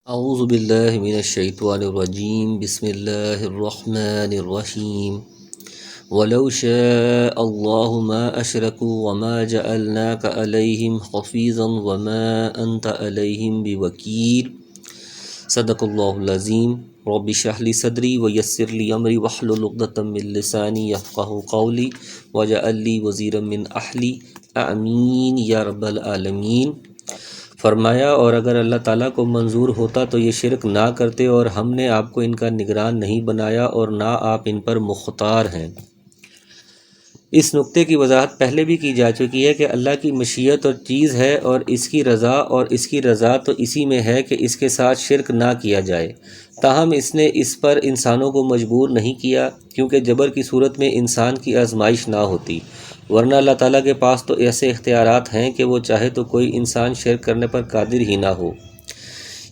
اعوذ باللہ من الشیطان الرجیم بسم اللہ الرحمن الرحیم ولو شاء اللہ ما اشرکوا وما جعلناک علیہم حفیظا وما انت علیہم بوکیل صدق اللہ العظیم رب اشرح لی صدری ویسر لی امری واحلل عقدۃ من لسانی یفقہوا قولی واجعل لی وزیرا من اہلی آمین یا رب العالمین۔ فرمایا اور اگر اللہ تعالیٰ کو منظور ہوتا تو یہ شرک نہ کرتے، اور ہم نے آپ کو ان کا نگران نہیں بنایا اور نہ آپ ان پر مختار ہیں۔ اس نقطے کی وضاحت پہلے بھی کی جا چکی ہے کہ اللہ کی مشیت اور چیز ہے اور اس کی رضا، اور اس کی رضا تو اسی میں ہے کہ اس کے ساتھ شرک نہ کیا جائے۔ تاہم اس نے اس پر انسانوں کو مجبور نہیں کیا، کیونکہ جبر کی صورت میں انسان کی آزمائش نہ ہوتی، ورنہ اللہ تعالیٰ کے پاس تو ایسے اختیارات ہیں کہ وہ چاہے تو کوئی انسان شرک کرنے پر قادر ہی نہ ہو۔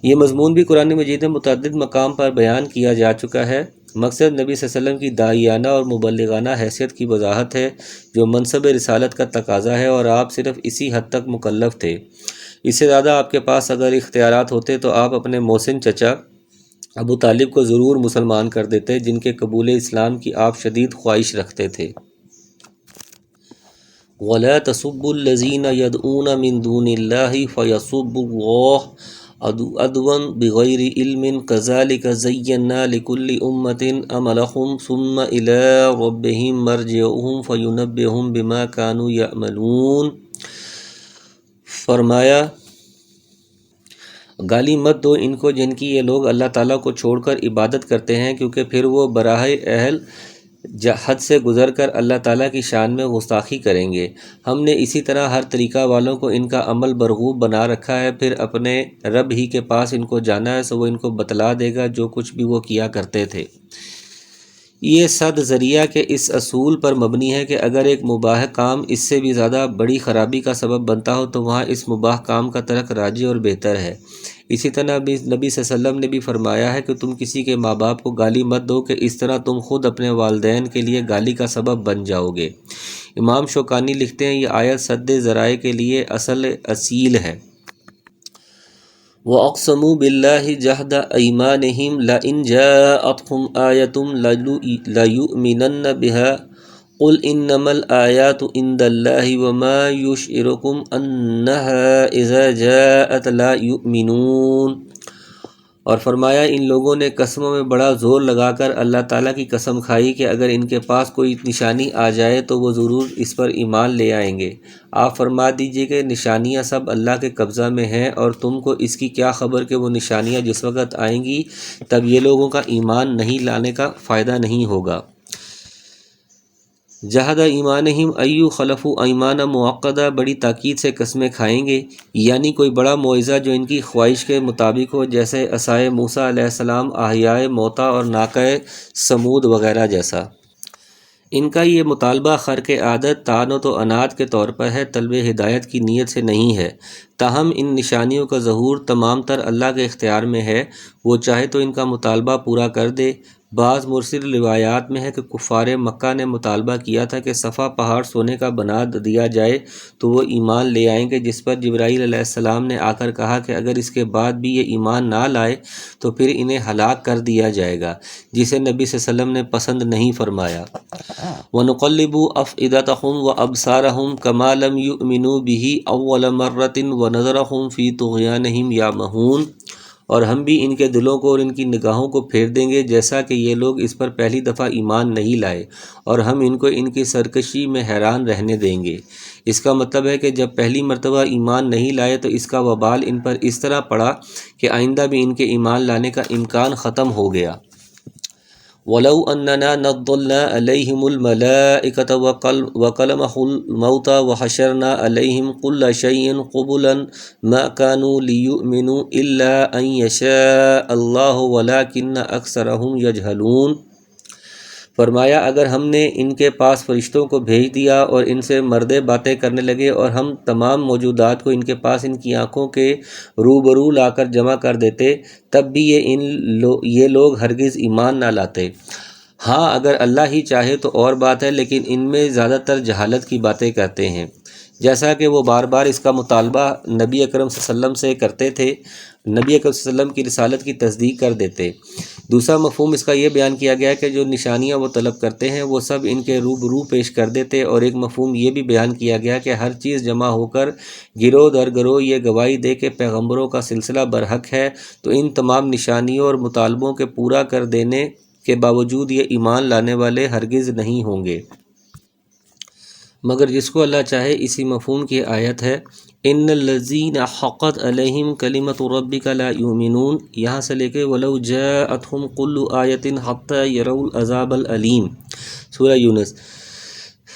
یہ مضمون بھی قرآن مجید میں متعدد مقام پر بیان کیا جا چکا ہے۔ مقصد نبی صلی اللہ علیہ وسلم کی داعیانہ اور مبلغانہ حیثیت کی وضاحت ہے، جو منصب رسالت کا تقاضا ہے، اور آپ صرف اسی حد تک مکلف تھے۔ اس سے زیادہ آپ کے پاس اگر اختیارات ہوتے تو آپ اپنے محسن چچا ابو طالب کو ضرور مسلمان کر دیتے، جن کے قبول اسلام کی آپ شدید خواہش رکھتے تھے۔ وَلَا تَسُبُّوا الَّذِينَ يَدْعُونَ مِن دُونِ اللَّهِ فَيَسُبُّوا اللَّهَ عَدْوًا بِغَيْرِ عِلْمٍ كَذَلِكَ زَيَّنَّا لِكُلِّ أُمَّةٍ عَمَلَهُمْ ثُمَّ إِلَىٰ رَبِّهِمْ مَرْجِعُهُمْ فَيُنَبِّئُهُم بِمَا كَانُوا يَعْمَلُونَ۔ فرمایا گالی مت دو ان کو جن کی یہ لوگ اللہ تعالیٰ کو چھوڑ کر عبادت کرتے ہیں، کیونکہ پھر وہ براہ اہل حد سے گزر کر اللہ تعالیٰ کی شان میں گستاخی کریں گے۔ ہم نے اسی طرح ہر طریقہ والوں کو ان کا عمل برغوب بنا رکھا ہے، پھر اپنے رب ہی کے پاس ان کو جانا ہے، سو وہ ان کو بتلا دے گا جو کچھ بھی وہ کیا کرتے تھے۔ یہ صد ذریعہ کے اس اصول پر مبنی ہے کہ اگر ایک مباح کام اس سے بھی زیادہ بڑی خرابی کا سبب بنتا ہو تو وہاں اس مباح کام کا ترک راجی اور بہتر ہے۔ اسی طرح نبی صلی اللہ علیہ وسلم نے بھی فرمایا ہے کہ تم کسی کے ماں باپ کو گالی مت دو، کہ اس طرح تم خود اپنے والدین کے لیے گالی کا سبب بن جاؤ گے۔ امام شوکانی لکھتے ہیں یہ آیت سد ذرائع کے لیے اصیل ہے۔ وَأَقْسَمُوا بِاللَّهِ جَهْدَ أَيْمَانِهِمْ لَئِنْ جَاءَتْهُمْ آيَةٌ لَيُؤْمِنَنَّ بِهَا قُلْ إِنَّمَا الْآيَاتُ عِندَ اللَّهِ وَمَا يُشْعِرُكُمْ أَنَّهَا إِذَا جَاءَتْ لَا يُؤْمِنُونَ۔ اور فرمایا ان لوگوں نے قسموں میں بڑا زور لگا کر اللہ تعالیٰ کی قسم کھائی کہ اگر ان کے پاس کوئی نشانی آ جائے تو وہ ضرور اس پر ایمان لے آئیں گے۔ آپ فرما دیجئے کہ نشانیاں سب اللہ کے قبضہ میں ہیں، اور تم کو اس کی کیا خبر کہ وہ نشانیاں جس وقت آئیں گی تب یہ لوگوں کا ایمان نہیں لانے کا فائدہ نہیں ہوگا۔ جہد ایمانہم ایو خلفوا ایمان معقدہ، بڑی تاکید سے قسمیں کھائیں گے، یعنی کوئی بڑا معجزہ جو ان کی خواہش کے مطابق ہو، جیسے عصائے موسیٰ علیہ السلام، احیائے موتیٰ اور ناقہ ثمود وغیرہ جیسا۔ ان کا یہ مطالبہ خرق عادت، طعنت و عناد کے طور پر ہے، طلب ہدایت کی نیت سے نہیں ہے۔ تاہم ان نشانیوں کا ظہور تمام تر اللہ کے اختیار میں ہے، وہ چاہے تو ان کا مطالبہ پورا کر دے۔ بعض مرسل روایات میں ہے کہ کفار مکہ نے مطالبہ کیا تھا کہ صفا پہاڑ سونے کا بنا دیا جائے تو وہ ایمان لے آئیں گے، جس پر جبرائیل علیہ السلام نے آ کر کہا کہ اگر اس کے بعد بھی یہ ایمان نہ لائے تو پھر انہیں ہلاک کر دیا جائے گا، جسے نبی صلی اللہ علیہ وسلم نے پسند نہیں فرمایا۔ وَنُقَلِّبُ أَفْئِدَتَهُمْ وَأَبْصَارَهُمْ كَمَا لَمْ يُؤْمِنُوا بِهِ أَوَّلَ مَرَّةٍ وَنَذَرُهُمْ فِي طُغْيَانِهِمْ يَعْمَهُونَ۔ اور ہم بھی ان کے دلوں کو اور ان کی نگاہوں کو پھیر دیں گے جیسا کہ یہ لوگ اس پر پہلی دفعہ ایمان نہیں لائے، اور ہم ان کو ان کی سرکشی میں حیران رہنے دیں گے۔ اس کا مطلب ہے کہ جب پہلی مرتبہ ایمان نہیں لائے تو اس کا وبال ان پر اس طرح پڑا کہ آئندہ بھی ان کے ایمان لانے کا امکان ختم ہو گیا۔ وَلَوْ أَنَّنَا نَزَّلْنَا عَلَيْهِمُ الْمَلَائِكَةَ وَكَلَمَهُمُ الْمَوْتَى وَحَشَرْنَا عَلَيْهِمْ كُلَّ شَيْءٍ قُبُلًا مَا كَانُوا لِيُؤْمِنُوا إِلَّا أَن يَشَاءَ اللَّهُ وَلَٰكِنَّ أَكْثَرَهُمْ يَجْهَلُونَ۔ فرمایا اگر ہم نے ان کے پاس فرشتوں کو بھیج دیا اور ان سے مردے باتیں کرنے لگے، اور ہم تمام موجودات کو ان کے پاس ان کی آنکھوں کے روبرو لا کر جمع کر دیتے، تب بھی یہ لوگ ہرگز ایمان نہ لاتے۔ ہاں اگر اللہ ہی چاہے تو اور بات ہے، لیکن ان میں زیادہ تر جہالت کی باتیں کرتے ہیں۔ جیسا کہ وہ بار بار اس کا مطالبہ نبی اکرم صلی اللہ علیہ وسلم سے کرتے تھے، نبی اکرم صلی اللہ علیہ وسلم کی رسالت کی تصدیق کر دیتے۔ دوسرا مفہوم اس کا یہ بیان کیا گیا کہ جو نشانیاں وہ طلب کرتے ہیں وہ سب ان کے روبرو پیش کر دیتے، اور ایک مفہوم یہ بھی بیان کیا گیا کہ ہر چیز جمع ہو کر گروہ در گروہ یہ گواہی دے کہ پیغمبروں کا سلسلہ برحق ہے، تو ان تمام نشانیوں اور مطالبوں کے پورا کر دینے کے باوجود یہ ایمان لانے والے ہرگز نہیں ہوں گے، مگر جس کو اللہ چاہے۔ اسی مفہوم کی آیت ہے ان الذین حقت علیہم کلمۃ ربک لا یؤمنون، یہاں سے لے کے ولو جاءتہم کل آیۃ حتی یروا العذاب العلیم، سورہ یونس۔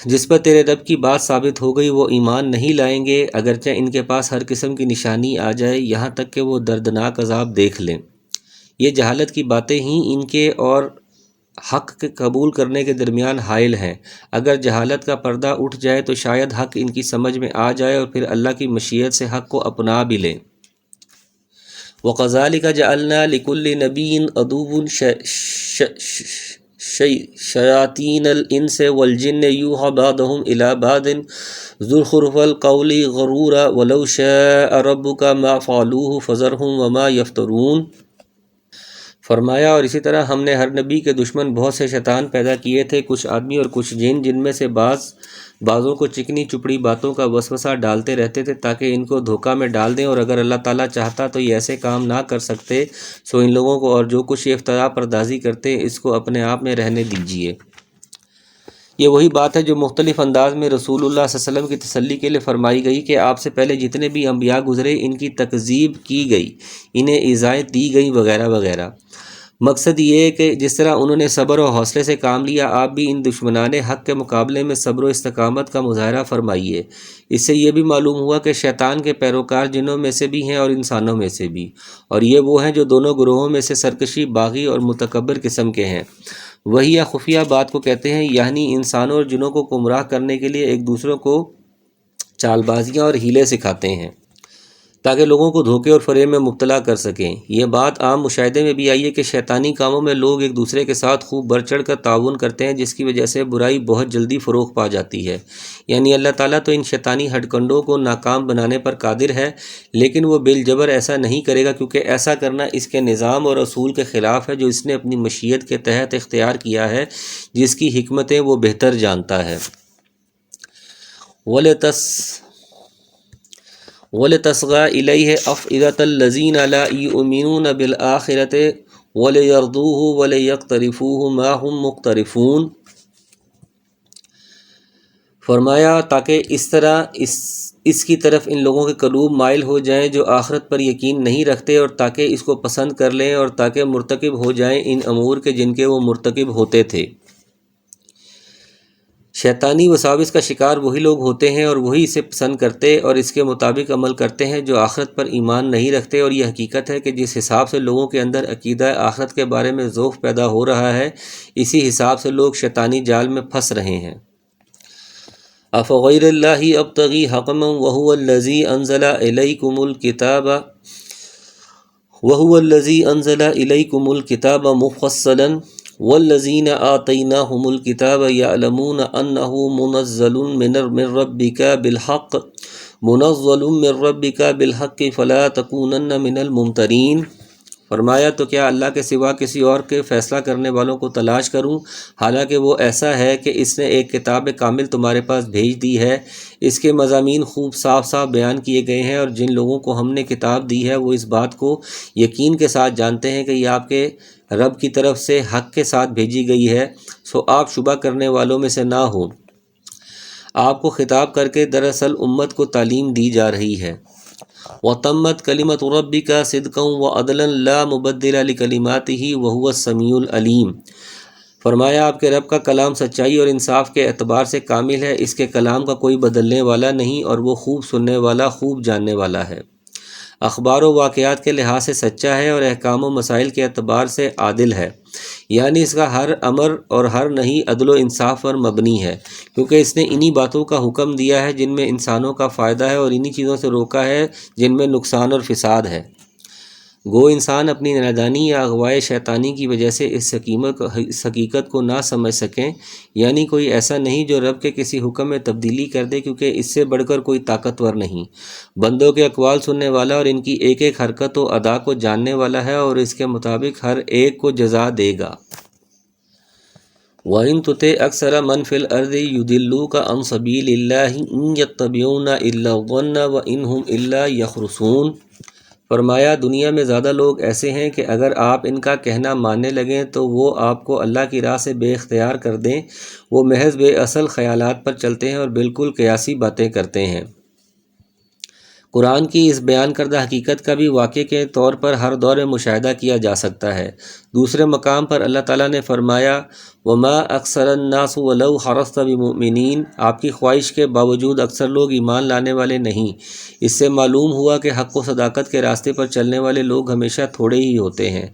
جس پر تیرے رب کی بات ثابت ہو گئی وہ ایمان نہیں لائیں گے اگرچہ ان کے پاس ہر قسم کی نشانی آ جائے، یہاں تک کہ وہ دردناک عذاب دیکھ لیں۔ یہ جہالت کی باتیں ہی ان کے اور حق کے قبول کرنے کے درمیان حائل ہیں۔ اگر جہالت کا پردہ اٹھ جائے تو شاید حق ان کی سمجھ میں آ جائے اور پھر اللہ کی مشیت سے حق کو اپنا بھی لیں۔ وَقَذَلِكَ جَعَلْنَا لِكُلِّ نَبِيٍّ عَدُوًّا شَيَاطِينَ الْإِنسِ وَالْجِنِّ يُوحِي بَعْضُهُمْ إِلَى بَعْضٍ زُخْرُفَ الْقَوْلِ غُرُورًا وَلَوْ شَاءَ رَبُّكَ مَا فَعَلُوهُ فَذَرْهُمْ وَمَا يَفْتَرُونَ۔ فرمایا اور اسی طرح ہم نے ہر نبی کے دشمن بہت سے شیطان پیدا کیے تھے، کچھ آدمی اور کچھ جن، جن میں سے بعضوں کو چکنی چپڑی باتوں کا وسوسہ ڈالتے رہتے تھے تاکہ ان کو دھوکہ میں ڈال دیں، اور اگر اللہ تعالیٰ چاہتا تو یہ ایسے کام نہ کر سکتے، سو ان لوگوں کو اور جو کچھ یہ افتراء پردازی کرتے ہیں اس کو اپنے آپ میں رہنے دیجیے۔ یہ وہی بات ہے جو مختلف انداز میں رسول اللہ صلی اللہ علیہ وسلم کی تسلی کے لیے فرمائی گئی کہ آپ سے پہلے جتنے بھی انبیاء گزرے ان کی تکذیب کی گئی، انہیں ایذائیں دی گئیں وغیرہ وغیرہ۔ مقصد یہ ہے کہ جس طرح انہوں نے صبر و حوصلے سے کام لیا، آپ بھی ان دشمنان حق کے مقابلے میں صبر و استقامت کا مظاہرہ فرمائیے۔ اس سے یہ بھی معلوم ہوا کہ شیطان کے پیروکار جنوں میں سے بھی ہیں اور انسانوں میں سے بھی، اور یہ وہ ہیں جو دونوں گروہوں میں سے سرکشی، باغی اور متکبر قسم کے ہیں۔ وہی یا خفیہ بات کو کہتے ہیں، یعنی انسانوں اور جنوں کو گمراہ کرنے کے لیے ایک دوسروں کو چال بازیاں اور ہیلے سکھاتے ہیں تاکہ لوگوں کو دھوکے اور فریب میں مبتلا کر سکیں۔ یہ بات عام مشاہدے میں بھی آئی ہے کہ شیطانی کاموں میں لوگ ایک دوسرے کے ساتھ خوب بڑھ چڑھ کر تعاون کرتے ہیں، جس کی وجہ سے برائی بہت جلدی فروغ پا جاتی ہے۔ یعنی اللہ تعالیٰ تو ان شیطانی ہڈ کنڈوں کو ناکام بنانے پر قادر ہے، لیکن وہ بالجبر ایسا نہیں کرے گا، کیونکہ ایسا کرنا اس کے نظام اور اصول کے خلاف ہے جو اس نے اپنی مشیت کے تحت اختیار کیا ہے، جس کی حکمتیں وہ بہتر جانتا ہے۔ وَلِتَصْغَىٰ إِلَيْهِ أَفْئِدَةُ الَّذِينَ لَا يُؤْمِنُونَ بِالْآخِرَةِ وَلِيَرْضُوهُ وَلِيَقْتَرِفُوهُ مَا هُمْ مُقْتَرِفُونَ۔ فرمایا تاکہ اس طرح اس کی طرف ان لوگوں کے قلوب مائل ہو جائیں جو آخرت پر یقین نہیں رکھتے، اور تاکہ اس کو پسند کر لیں، اور تاکہ مرتکب ہو جائیں ان امور کے جن کے وہ مرتکب ہوتے تھے۔ شیطانی وساوس کا شکار وہی لوگ ہوتے ہیں اور وہی اسے پسند کرتے اور اس کے مطابق عمل کرتے ہیں جو آخرت پر ایمان نہیں رکھتے، اور یہ حقیقت ہے کہ جس حساب سے لوگوں کے اندر عقیدہ آخرت کے بارے میں ذوق پیدا ہو رہا ہے، اسی حساب سے لوگ شیطانی جال میں پھنس رہے ہیں۔ أَفَغَيْرَ اللَّهِ أَبْتَغِي حَكَمًا وَهُوَ الَّذِي أَنزَلَ إِلَيْكُمُ الْكِتَابَ مُفَصَّلًا وَالَّذِينَ آتَيْنَاهُمُ الْكِتَابَ يَعْلَمُونَ أَنَّهُ مُنَزَّلٌ مِّن رَّبِّكَ بِالْحَقِّ فَلَا تَكُونَنَّ مِنَ الْمُمْتَرِينَ۔ فرمایا تو کیا اللہ کے سوا کسی اور کے فیصلہ کرنے والوں کو تلاش کروں، حالانکہ وہ ایسا ہے کہ اس نے ایک کتاب کامل تمہارے پاس بھیج دی ہے، اس کے مضامین خوب صاف صاف بیان کیے گئے ہیں، اور جن لوگوں کو ہم نے کتاب دی ہے وہ اس بات کو یقین کے ساتھ جانتے ہیں کہ یہ آپ کے رب کی طرف سے حق کے ساتھ بھیجی گئی ہے، سو آپ شبہ کرنے والوں میں سے نہ ہوں۔ آپ کو خطاب کر کے دراصل امت کو تعلیم دی جا رہی ہے۔ وَتَمَّتْ كَلِمَةُ رَبِّكَ صِدْقًا وَعَدْلًا لَا مُبَدِّلَ لِكَلِمَاتِهِ وَهُوَ السَّمِيعُ الْعَلِيمُ۔ فرمایا آپ کے رب کا کلام سچائی اور انصاف کے اعتبار سے کامل ہے، اس کے کلام کا کوئی بدلنے والا نہیں، اور وہ خوب سننے والا، خوب جاننے والا ہے۔ اخبار و واقعات کے لحاظ سے سچا ہے اور احکام و مسائل کے اعتبار سے عادل ہے، یعنی اس کا ہر امر اور ہر نہی عدل و انصاف پر مبنی ہے، کیونکہ اس نے انہی باتوں کا حکم دیا ہے جن میں انسانوں کا فائدہ ہے، اور انہی چیزوں سے روکا ہے جن میں نقصان اور فساد ہے۔ گو انسان اپنی نادانی یا اغوائے شیطانی کی وجہ سے اس حقیقت کو نہ سمجھ سکیں، یعنی کوئی ایسا نہیں جو رب کے کسی حکم میں تبدیلی کر دے، کیونکہ اس سے بڑھ کر کوئی طاقتور نہیں۔ بندوں کے اقوال سننے والا اور ان کی ایک ایک حرکت و ادا کو جاننے والا ہے، اور اس کے مطابق ہر ایک کو جزا دے گا۔ وَإِن تُطِعْ أَكْثَرَ مَنْ فِي الْأَرْضِ يُضِلُّوكَ عَنْ سَبِيلِ اللَّهِ إِن يَتَّبِعُونَ إِلَّا الظَّنَّ وَإِنْ هُمْ إِلَّا يَخْرُصُونَ۔ فرمایا دنیا میں زیادہ لوگ ایسے ہیں کہ اگر آپ ان کا کہنا ماننے لگیں تو وہ آپ کو اللہ کی راہ سے بے اختیار کر دیں، وہ محض بے اصل خیالات پر چلتے ہیں اور بالکل قیاسی باتیں کرتے ہیں۔ قرآن کی اس بیان کردہ حقیقت کا بھی واقع کے طور پر ہر دور میں مشاہدہ کیا جا سکتا ہے۔ دوسرے مقام پر اللہ تعالیٰ نے فرمایا وَمَا أَكْثَرَ النَّاسُ وَلَوْ حَرَصْتَ بِمُؤْمِنِينَ، آپ کی خواہش کے باوجود اکثر لوگ ایمان لانے والے نہیں۔ اس سے معلوم ہوا کہ حق و صداقت کے راستے پر چلنے والے لوگ ہمیشہ تھوڑے ہی ہوتے ہیں،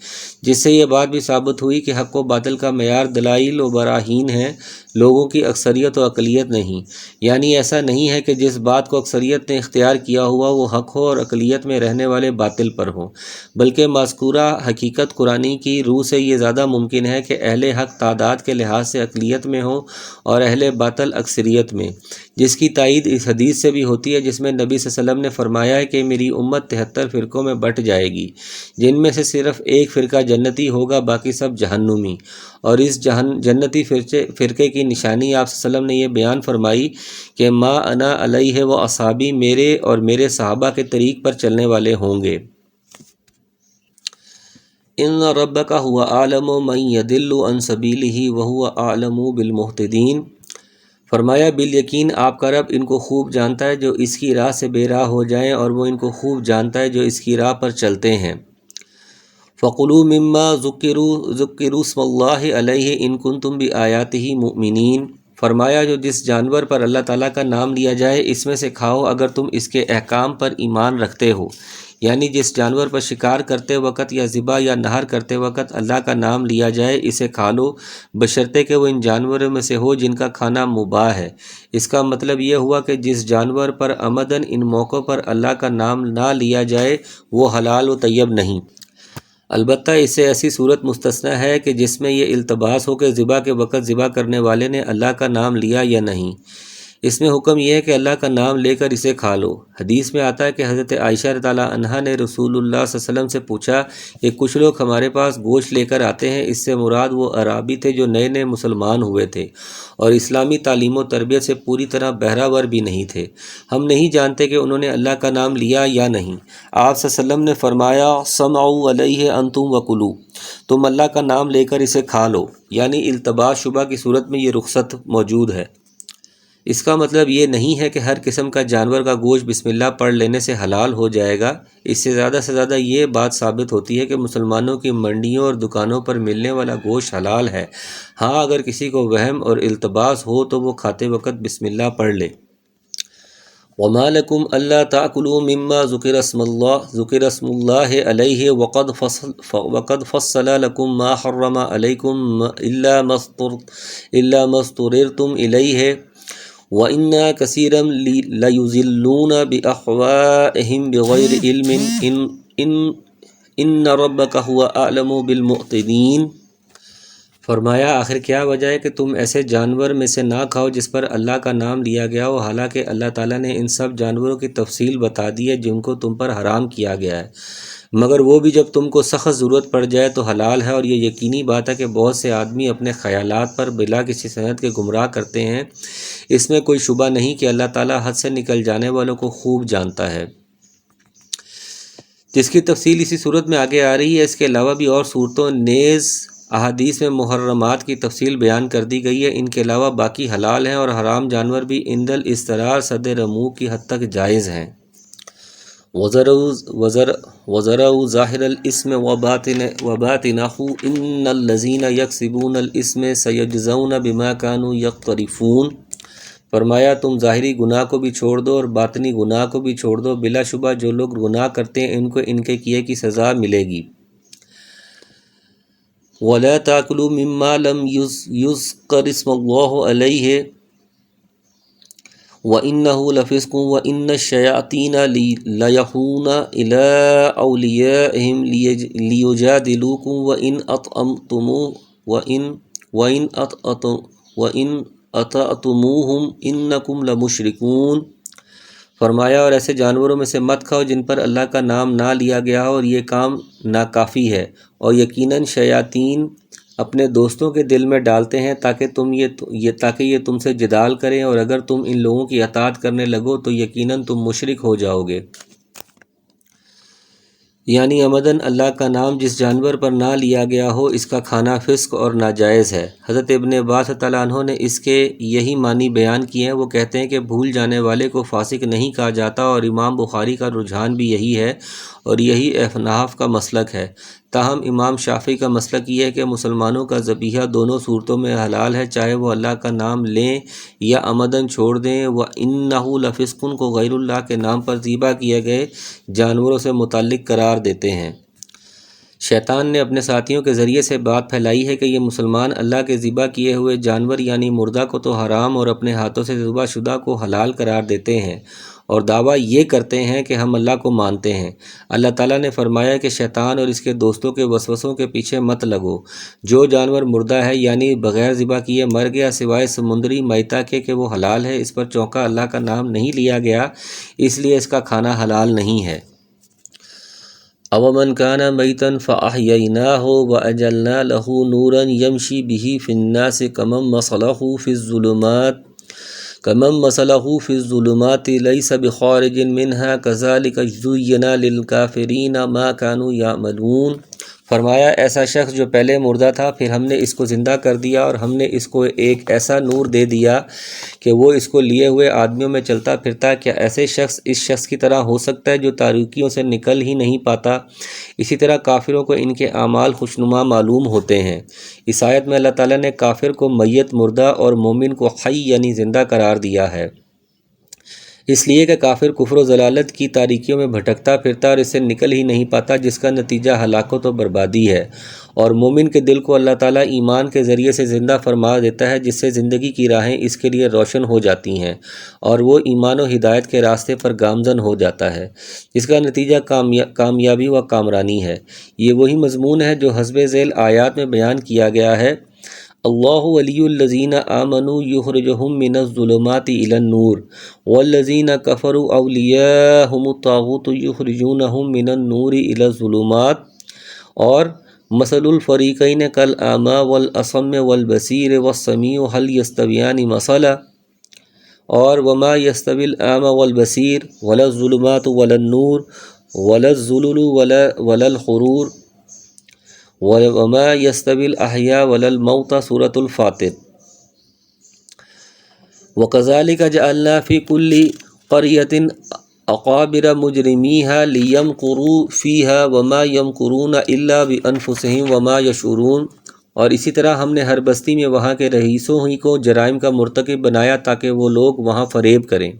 جس سے یہ بات بھی ثابت ہوئی کہ حق و باطل کا معیار دلائل و براہین ہے، لوگوں کی اکثریت و اقلیت نہیں۔ یعنی ایسا نہیں ہے کہ جس بات کو اکثریت نے اختیار کیا ہوا وہ حق ہو اور اقلیت میں رہنے والے باطل پر ہوں، بلکہ مذکورہ حقیقت قرآنی کی روح سے یہ زیادہ ممکن ہے کہ اہل حق تعداد کے لحاظ سے اقلیت میں ہوں اور اہل باطل اکثریت میں، جس کی تائید اس حدیث سے بھی ہوتی ہے جس میں نبی صلی اللہ علیہ وسلم نے فرمایا ہے کہ میری امت 73 فرقوں میں بٹ جائے گی، جن میں سے صرف ایک فرقہ جنتی ہوگا، باقی سب جہنمی۔ اور اس جنتی فرقے کی نشانی آپ صلی اللہ علیہ وسلم نے یہ بیان فرمائی کہ ما انا علیہ و اصحابی، میرے اور میرے صحابہ کے طریق پر چلنے والے ہوں گے۔ ان ربک هو اعلم من یضل عن سبیلہ وہو اعلم بالمہتدین۔ فرمایا بالیقین آپ کا رب ان کو خوب جانتا ہے جو اس کی راہ سے بے راہ ہو جائیں، اور وہ ان کو خوب جانتا ہے جو اس کی راہ پر چلتے ہیں۔ فَقُلُوا مِمَّا ذُكِّرُوا اسْمَ اللَّهِ عَلَيْهِ إِن كُنتُم بِآيَاتِهِ مُؤْمِنِينَ۔ فرمایا جو جس جانور پر اللہ تعالیٰ کا نام لیا جائے اس میں سے کھاؤ اگر تم اس کے احکام پر ایمان رکھتے ہو، یعنی جس جانور پر شکار کرتے وقت یا ذبح یا نہر کرتے وقت اللہ کا نام لیا جائے اسے کھا لو، بشرطے کہ وہ ان جانوروں میں سے ہو جن کا کھانا مباح ہے۔ اس کا مطلب یہ ہوا کہ جس جانور پر عمدن ان موقعوں پر اللہ کا نام نہ لیا جائے وہ حلال و طیب نہیں۔ البتہ اس سے ایسی صورت مستثنیٰ ہے کہ جس میں یہ التباس ہو کہ ذبح کے وقت ذبح کرنے والے نے اللہ کا نام لیا یا نہیں۔ اس میں حکم یہ ہے کہ اللہ کا نام لے کر اسے کھا لو۔ حدیث میں آتا ہے کہ حضرت عائشہ رضی اللہ عنہا نے رسول اللہ صلی اللہ علیہ وسلم سے پوچھا کہ کچھ لوگ ہمارے پاس گوشت لے کر آتے ہیں، اس سے مراد وہ اعرابی تھے جو نئے نئے مسلمان ہوئے تھے اور اسلامی تعلیم و تربیت سے پوری طرح بہرہ ور بھی نہیں تھے، ہم نہیں جانتے کہ انہوں نے اللہ کا نام لیا یا نہیں۔ آپ صلی اللہ علیہ وسلم نے فرمایا سمعوا علیہ انتم وکلوا، تم اللہ کا نام لے کر اسے کھا لو، یعنی التباس شبہ کی صورت میں یہ رخصت موجود ہے۔ اس کا مطلب یہ نہیں ہے کہ ہر قسم کا جانور کا گوشت بسم اللہ پڑھ لینے سے حلال ہو جائے گا۔ اس سے زیادہ یہ بات ثابت ہوتی ہے کہ مسلمانوں کی منڈیوں اور دکانوں پر ملنے والا گوشت حلال ہے، ہاں اگر کسی کو وہم اور التباس ہو تو وہ کھاتے وقت بسم اللہ پڑھ لے۔ وَمَا لَكُمْ أَلَّا تَأْكُلُوا مِمَّا ذُكِرَ اسْمُ اللَّهِ عَلَيْهِ وَقَدْ فَصَّلَ لَكُم مَّا حَرَّمَ عَلَيْكُمْ إِلَّا مَا اضْطُرِرْتُمْ إِلَيْهِ وَإِنَّ كَثِيرًا لَيُضِلُّونَ بِأَهْوَائِهِمْ بِغَيْرِ عِلْمٍ إِنَّ رَبَّكَ هُوَ أَعْلَمُ بِالْمُعْتَدِينَ۔ فرمایا آخر کیا وجہ ہے کہ تم ایسے جانور میں سے نہ کھاؤ جس پر اللہ کا نام لیا گیا ہو، حالانکہ اللہ تعالیٰ نے ان سب جانوروں کی تفصیل بتا دی ہے جن کو تم پر حرام کیا گیا ہے، مگر وہ بھی جب تم کو سخت ضرورت پڑ جائے تو حلال ہے۔ اور یہ یقینی بات ہے کہ بہت سے آدمی اپنے خیالات پر بلا کسی صنعت کے گمراہ کرتے ہیں، اس میں کوئی شبہ نہیں کہ اللہ تعالیٰ حد سے نکل جانے والوں کو خوب جانتا ہے، جس کی تفصیل اسی صورت میں آگے آ رہی ہے۔ اس کے علاوہ بھی اور صورتوں نیز احادیث میں محرمات کی تفصیل بیان کر دی گئی ہے، ان کے علاوہ باقی حلال ہیں، اور حرام جانور بھی عند الاضطرار صد رموع کی حد تک جائز ہیں۔ وَذَرَوْا ظَاهِرَ الْإِثْمِ وَبَاطِنَهُ إِنَّ الَّذِينَ يَكْسِبُونَ الْإِثْمَ سَيَجْزَوْنَ بِمَا كَانُوا يَقْتَرِفُونَ۔ فرمایا تم ظاہری گناہ کو بھی چھوڑ دو اور باطنی گناہ کو بھی چھوڑ دو، بلا شبہ جو لوگ گناہ کرتے ہیں ان کو ان کے کیے کی سزا ملے گی۔ وَلَا تَأْكُلُوا مِمَّا لَمْ يُذْكَرِ اسْمُ اللَّهِ عَلَيْهِ وَإِنَّهُ لَفِسْقٌ وَإِنَّ الشَّيَاطِينَ لَيُوحُونَ إِلَىٰ أَوْلِيَائِهِمْ لِيُجَادِلُوكُمْ وَإِنْ أَطَعْتُمُوهُمْ إِنَّكُمْ لَمُشْرِكُونَ۔ فرمایا اور ایسے جانوروں میں سے مت کھاؤ جن پر اللہ کا نام نہ لیا گیا ہو، اور یہ کام ناکافی ہے، اور یقیناً شیاطین اپنے دوستوں کے دل میں ڈالتے ہیں تاکہ یہ تم سے جدال کریں، اور اگر تم ان لوگوں کی اطاعت کرنے لگو تو یقیناً تم مشرک ہو جاؤ گے۔ یعنی عمدن اللہ کا نام جس جانور پر نہ لیا گیا ہو اس کا کھانا فسق اور ناجائز ہے۔ حضرت ابن عباس تعالیٰ عنہ نے اس کے یہی معنی بیان کیے ہیں۔ وہ کہتے ہیں کہ بھول جانے والے کو فاسق نہیں کہا جاتا، اور امام بخاری کا رجحان بھی یہی ہے اور یہی احناف کا مسلک ہے۔ تاہم امام شافعی کا مسلک یہ ہے کہ مسلمانوں کا ذبیحہ دونوں صورتوں میں حلال ہے، چاہے وہ اللہ کا نام لیں یا عمدن چھوڑ دیں۔ وَإِنَّهُ لَفِسْقٌ کو غیر اللہ کے نام پر ذبح کیے گئے جانوروں سے متعلق قرار دیتے ہیں۔ شیطان نے اپنے ساتھیوں کے ذریعے سے بات پھیلائی ہے کہ یہ مسلمان اللہ کے ذبح کیے ہوئے جانور یعنی مردہ کو تو حرام اور اپنے ہاتھوں سے ذبح شدہ کو حلال قرار دیتے ہیں، اور دعویٰ یہ کرتے ہیں کہ ہم اللہ کو مانتے ہیں۔ اللہ تعالیٰ نے فرمایا کہ شیطان اور اس کے دوستوں کے وسوسوں کے پیچھے مت لگو۔ جو جانور مردہ ہے یعنی بغیر ذبح کیے مر گیا سوائے سمندری میتہ کے کہ وہ حلال ہے، اس پر چونکہ اللہ کا نام نہیں لیا گیا، اس لیے اس کا کھانا حلال نہیں ہے۔ أَوَمَنْ كَانَ مَيْتًا فَأَحْيَيْنَاهُ وَأَجَعَلْنَا لَهُ نُورًا يَمْشِي بِهِ فِي النَّاسِ كَمَنْ مَثَلَهُ فِي الظُّلُمَاتِ لَيْسَ بِخَارِجٍ مِنْهَا كَذَلِكَ زُيِّنَ لِلْكَافِرِينَ مَا كَانُوا يَعْمَلُونَ۔ فرمایا ایسا شخص جو پہلے مردہ تھا، پھر ہم نے اس کو زندہ کر دیا اور ہم نے اس کو ایک ایسا نور دے دیا کہ وہ اس کو لیے ہوئے آدمیوں میں چلتا پھرتا۔ کیا ایسے شخص اس شخص کی طرح ہو سکتا ہے جو تاریکیوں سے نکل ہی نہیں پاتا؟ اسی طرح کافروں کو ان کے اعمال خوشنما معلوم ہوتے ہیں۔ اس آیت میں اللہ تعالیٰ نے کافر کو میت مردہ اور مومن کو حی یعنی زندہ قرار دیا ہے، اس لیے کہ کافر کفر و ضلالت کی تاریکیوں میں بھٹکتا پھرتا اور اس سے نکل ہی نہیں پاتا، جس کا نتیجہ ہلاکت و بربادی ہے، اور مومن کے دل کو اللہ تعالیٰ ایمان کے ذریعے سے زندہ فرما دیتا ہے، جس سے زندگی کی راہیں اس کے لیے روشن ہو جاتی ہیں اور وہ ایمان و ہدایت کے راستے پر گامزن ہو جاتا ہے، جس کا نتیجہ کامیابی و کامرانی ہے۔ یہ وہی مضمون ہے جو حسب ذیل آیات میں بیان کیا گیا ہے۔ اللہ ولی الذین آمنوا یخرجہم من الظلمات الی النور والذین کفروا اولیاءہم الطاغوت یخرجونہم من النور الی الظلمات، اور مثل الفریقین کالاعمی والاصم والبصیر والسمیع هل یستویان مثلا، اور وما یستوی الاعمی والبصیر ولا الظلمات ولا النور ولا الظلل ولا الحرور وما یستوی الاحیاء ولا الموت سورۃ الفاتر۔ وکذالک جعلنا فی کل قریۃ اکابر مجرمیہا لیمکروا فیہا وما یمکرون الا بانفسہم وما یشعرون، اور اسی طرح ہم نے ہر بستی میں وہاں کے رئیسوں ہی کو جرائم کا مرتکب بنایا تاکہ وہ لوگ وہاں فریب کریں۔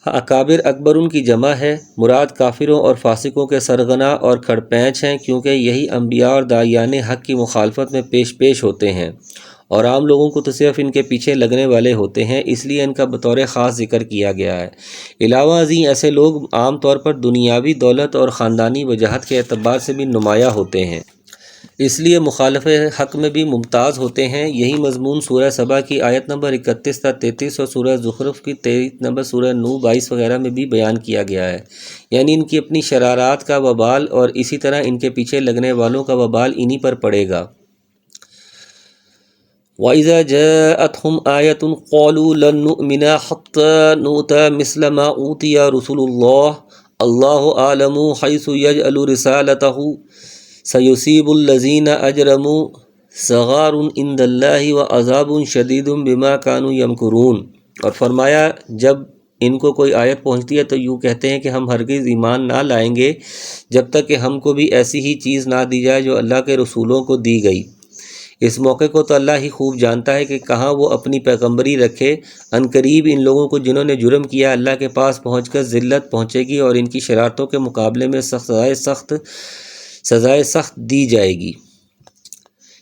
اکابر اکبرون کی جمع ہے، مراد کافروں اور فاسقوں کے سرغنہ اور کھڑپینچ ہیں، کیونکہ یہی انبیاء اور داعیان حق کی مخالفت میں پیش ہوتے ہیں، اور عام لوگوں کو تو صرف ان کے پیچھے لگنے والے ہوتے ہیں، اس لیے ان کا بطور خاص ذکر کیا گیا ہے۔ علاوہ ازیں ایسے لوگ عام طور پر دنیاوی دولت اور خاندانی وجاہت کے اعتبار سے بھی نمایاں ہوتے ہیں، اس لیے مخالف حق میں بھی ممتاز ہوتے ہیں۔ یہی مضمون سورہ سبا کی آیت نمبر 31 تا 33 اور سورہ زخرف کی 23 نمبر، سورہ نو 22 وغیرہ میں بھی بیان کیا گیا ہے، یعنی ان کی اپنی شرارات کا وبال اور اسی طرح ان کے پیچھے لگنے والوں کا وبال انہی پر پڑے گا۔ وَإِذَا جَاءَتْهُمْ آيَةٌ قَالُوا لَن نُّؤْمِنَ حَتَّىٰ نُؤْتَىٰ مِثْلَ مَا أُوتِيَ رُسُلُ اللَّهِ اللَّهُ أَعْلَمُ حَيْثُ يَجْعَلُ رِسَالَتَهُ سَيُصِيبُ الَّذِينَ أَجْرَمُوا صِغَارٌ عِندَ اللَّهِ وَعَذَابٌ شَدِيدٌ بِمَا كَانُوا يَمْكُرُونَ، اور فرمایا جب ان کو کوئی آیت پہنچتی ہے تو یوں کہتے ہیں کہ ہم ہرگز ایمان نہ لائیں گے جب تک کہ ہم کو بھی ایسی ہی چیز نہ دی جائے جو اللہ کے رسولوں کو دی گئی۔ اس موقع کو تو اللہ ہی خوب جانتا ہے کہ کہاں وہ اپنی پیغمبری رکھے۔ عنقریب ان لوگوں کو جنہوں نے جرم کیا اللہ کے پاس پہنچ کر ذلت پہنچے گی، اور ان کی شرارتوں کے مقابلے میں سزائے سخت دی جائے گی۔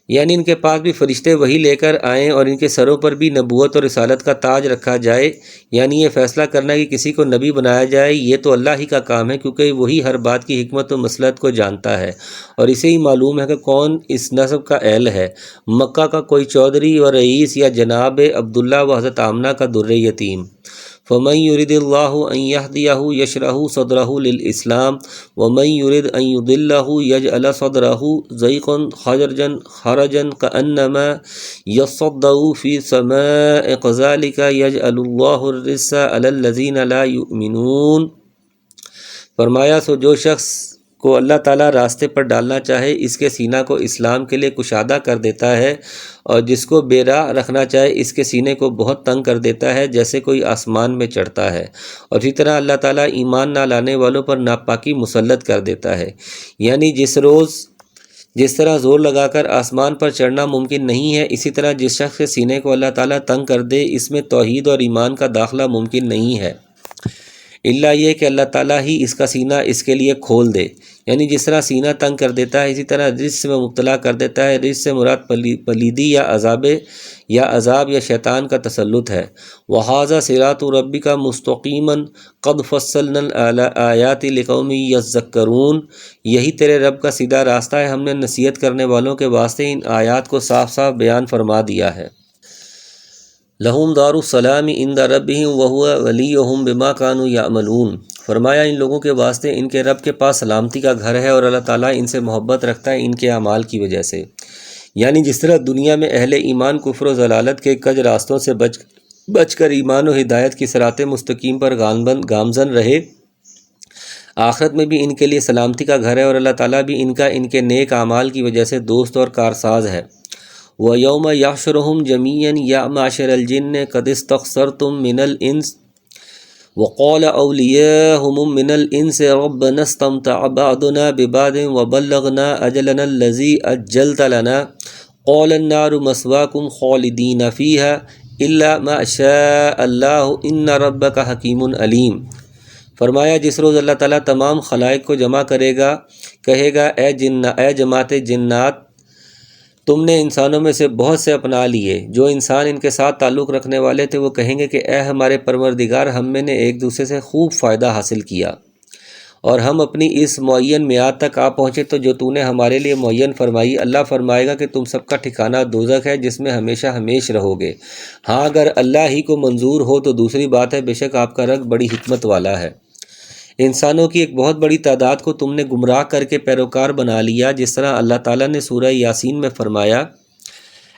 یعنی ان کے پاس بھی فرشتے وہی لے کر آئیں اور ان کے سروں پر بھی نبوت اور رسالت کا تاج رکھا جائے، یعنی یہ فیصلہ کرنا کہ کسی کو نبی بنایا جائے یہ تو اللہ ہی کا کام ہے، کیونکہ وہی ہر بات کی حکمت و مصلحت کو جانتا ہے اور اسے ہی معلوم ہے کہ کون اس نسب کا اہل ہے۔ مکہ کا کوئی چودھری و رئیس یا جناب عبداللہ و حضرت آمنہ کا در یتیم۔ فمن يرد الله ان يهديه يشرح صدره للاسلام ومن يرد ان يضله يجعل صدره ضيقا حرجا كأنما يصعد في السماء كذلك يجعل الله الرجس على الذين لا يؤمنون۔ فرمایا سو جو شخص کو اللہ تعالیٰ راستے پر ڈالنا چاہے اس کے سینہ کو اسلام کے لیے کشادہ کر دیتا ہے، اور جس کو بے راہ رکھنا چاہے اس کے سینے کو بہت تنگ کر دیتا ہے جیسے کوئی آسمان میں چڑھتا ہے، اور اسی طرح اللہ تعالیٰ ایمان نہ لانے والوں پر ناپاکی مسلط کر دیتا ہے۔ یعنی جس طرح زور لگا کر آسمان پر چڑھنا ممکن نہیں ہے، اسی طرح جس شخص کے سینے کو اللہ تعالیٰ تنگ کر دے اس میں توحید اور ایمان کا داخلہ ممکن نہیں ہے، الا یہ کہ اللہ تعالیٰ ہی اس کا سینہ اس کے لیے کھول دے۔ یعنی جس طرح سینہ تنگ کر دیتا ہے اسی طرح رجس میں مبتلا کر دیتا ہے۔ رجس سے مراد پلیدی یا عذاب یا شیطان کا تسلط ہے۔ وَهَذَا صِرَاطُ رَبِّكَ مُسْتَقِيمًا قَدْ فَصَّلْنَا الْآيَاتِ لِقَوْمٍ يَذَّكَّرُونَ، یہی تیرے رب کا سیدھا راستہ ہے، ہم نے نصیحت کرنے والوں کے واسطے ان آیات کو صاف صاف بیان فرما دیا ہے۔ لہم دار السلام عند ربہم وہو ولیہم بما کانوا یعملون۔ فرمایا ان لوگوں کے واسطے ان کے رب کے پاس سلامتی کا گھر ہے اور اللہ تعالیٰ ان سے محبت رکھتا ہے ان کے اعمال کی وجہ سے۔ یعنی جس طرح دنیا میں اہل ایمان کفر و ضلالت کے کج راستوں سے بچ کر ایمان و ہدایت کی صراط مستقیم پر گامزن رہے، آخرت میں بھی ان کے لیے سلامتی کا گھر ہے اور اللہ تعالیٰ بھی ان کے نیک اعمال کی وجہ سے دوست اور کارساز ہے۔ وَيَوْمَ يَحْشُرُهُمْ جَمِيعًا يَا مَعْشَرَ الْجِنِّ قَدِ اسْتَكْثَرْتُم مِّنَ الْإِنسِ وَقَالَ أَوْلِيَاؤُهُم مِّنَ الْإِنسِ رَبَّنَا اسْتَمْتَعَ بَعْضُنَا بِبَعْضٍ وَبَلَّغْنَا أَجَلَنَا الَّذِي أَجَّلْتَ لَنَا قَالَ النَّارُ مَثْوَاكُمْ خَالِدِينَ فِيهَا إِلَّا مَا شَاءَ اللَّهُ إِنَّ رَبَّكَ حَكِيمٌ عَلِيمٌ۔ فرمایا جس روز اللہ تعالیٰ تمام خلائق کو جمع کرے گا، کہے گا اے جماعت جنات، تم نے انسانوں میں سے بہت سے اپنا لیے۔ جو انسان ان کے ساتھ تعلق رکھنے والے تھے وہ کہیں گے کہ اے ہمارے پروردگار، ہم میں نے ایک دوسرے سے خوب فائدہ حاصل کیا اور ہم اپنی اس معین میعاد تک آ پہنچے تو جو تو نے ہمارے لیے معین فرمائی۔ اللہ فرمائے گا کہ تم سب کا ٹھکانہ دوزخ ہے جس میں ہمیشہ ہمیش رہو گے۔ ہاں اگر اللہ ہی کو منظور ہو تو دوسری بات ہے، بے شک آپ کا رب بڑی حکمت والا ہے۔ انسانوں کی ایک بہت بڑی تعداد کو تم نے گمراہ کر کے پیروکار بنا لیا، جس طرح اللہ تعالیٰ نے سورہ یاسین میں فرمایا،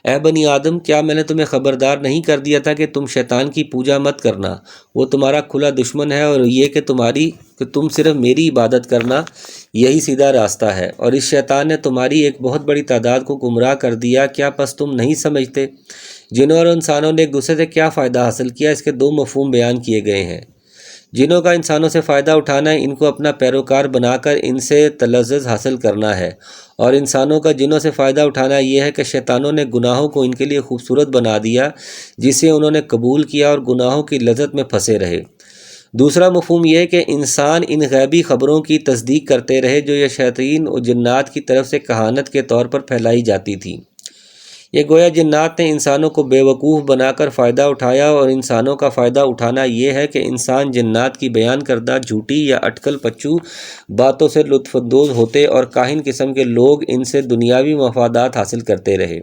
اے بنی آدم، کیا میں نے تمہیں خبردار نہیں کر دیا تھا کہ تم شیطان کی پوجا مت کرنا، وہ تمہارا کھلا دشمن ہے، اور یہ کہ تم صرف میری عبادت کرنا، یہی سیدھا راستہ ہے، اور اس شیطان نے تمہاری ایک بہت بڑی تعداد کو گمراہ کر دیا، کیا پس تم نہیں سمجھتے؟ جنوں اور انسانوں نے ایک دوسرے سے کیا فائدہ حاصل کیا، اس کے دو مفہوم بیان کیے گئے ہیں۔ جنوں کا انسانوں سے فائدہ اٹھانا ہے، ان کو اپنا پیروکار بنا کر ان سے تلذذ حاصل کرنا ہے، اور انسانوں کا جنوں سے فائدہ اٹھانا یہ ہے کہ شیطانوں نے گناہوں کو ان کے لیے خوبصورت بنا دیا جسے انہوں نے قبول کیا اور گناہوں کی لذت میں پھنسے رہے۔ دوسرا مفہوم یہ ہے کہ انسان ان غیبی خبروں کی تصدیق کرتے رہے جو یہ شیاطین و جنات کی طرف سے کہانت کے طور پر پھیلائی جاتی تھی۔ یہ گویا جنات نے انسانوں کو بے وقوف بنا کر فائدہ اٹھایا، اور انسانوں کا فائدہ اٹھانا یہ ہے کہ انسان جنات کی بیان کردہ جھوٹی یا اٹکل پچو باتوں سے لطف اندوز ہوتے اور کاہن قسم کے لوگ ان سے دنیاوی مفادات حاصل کرتے رہے۔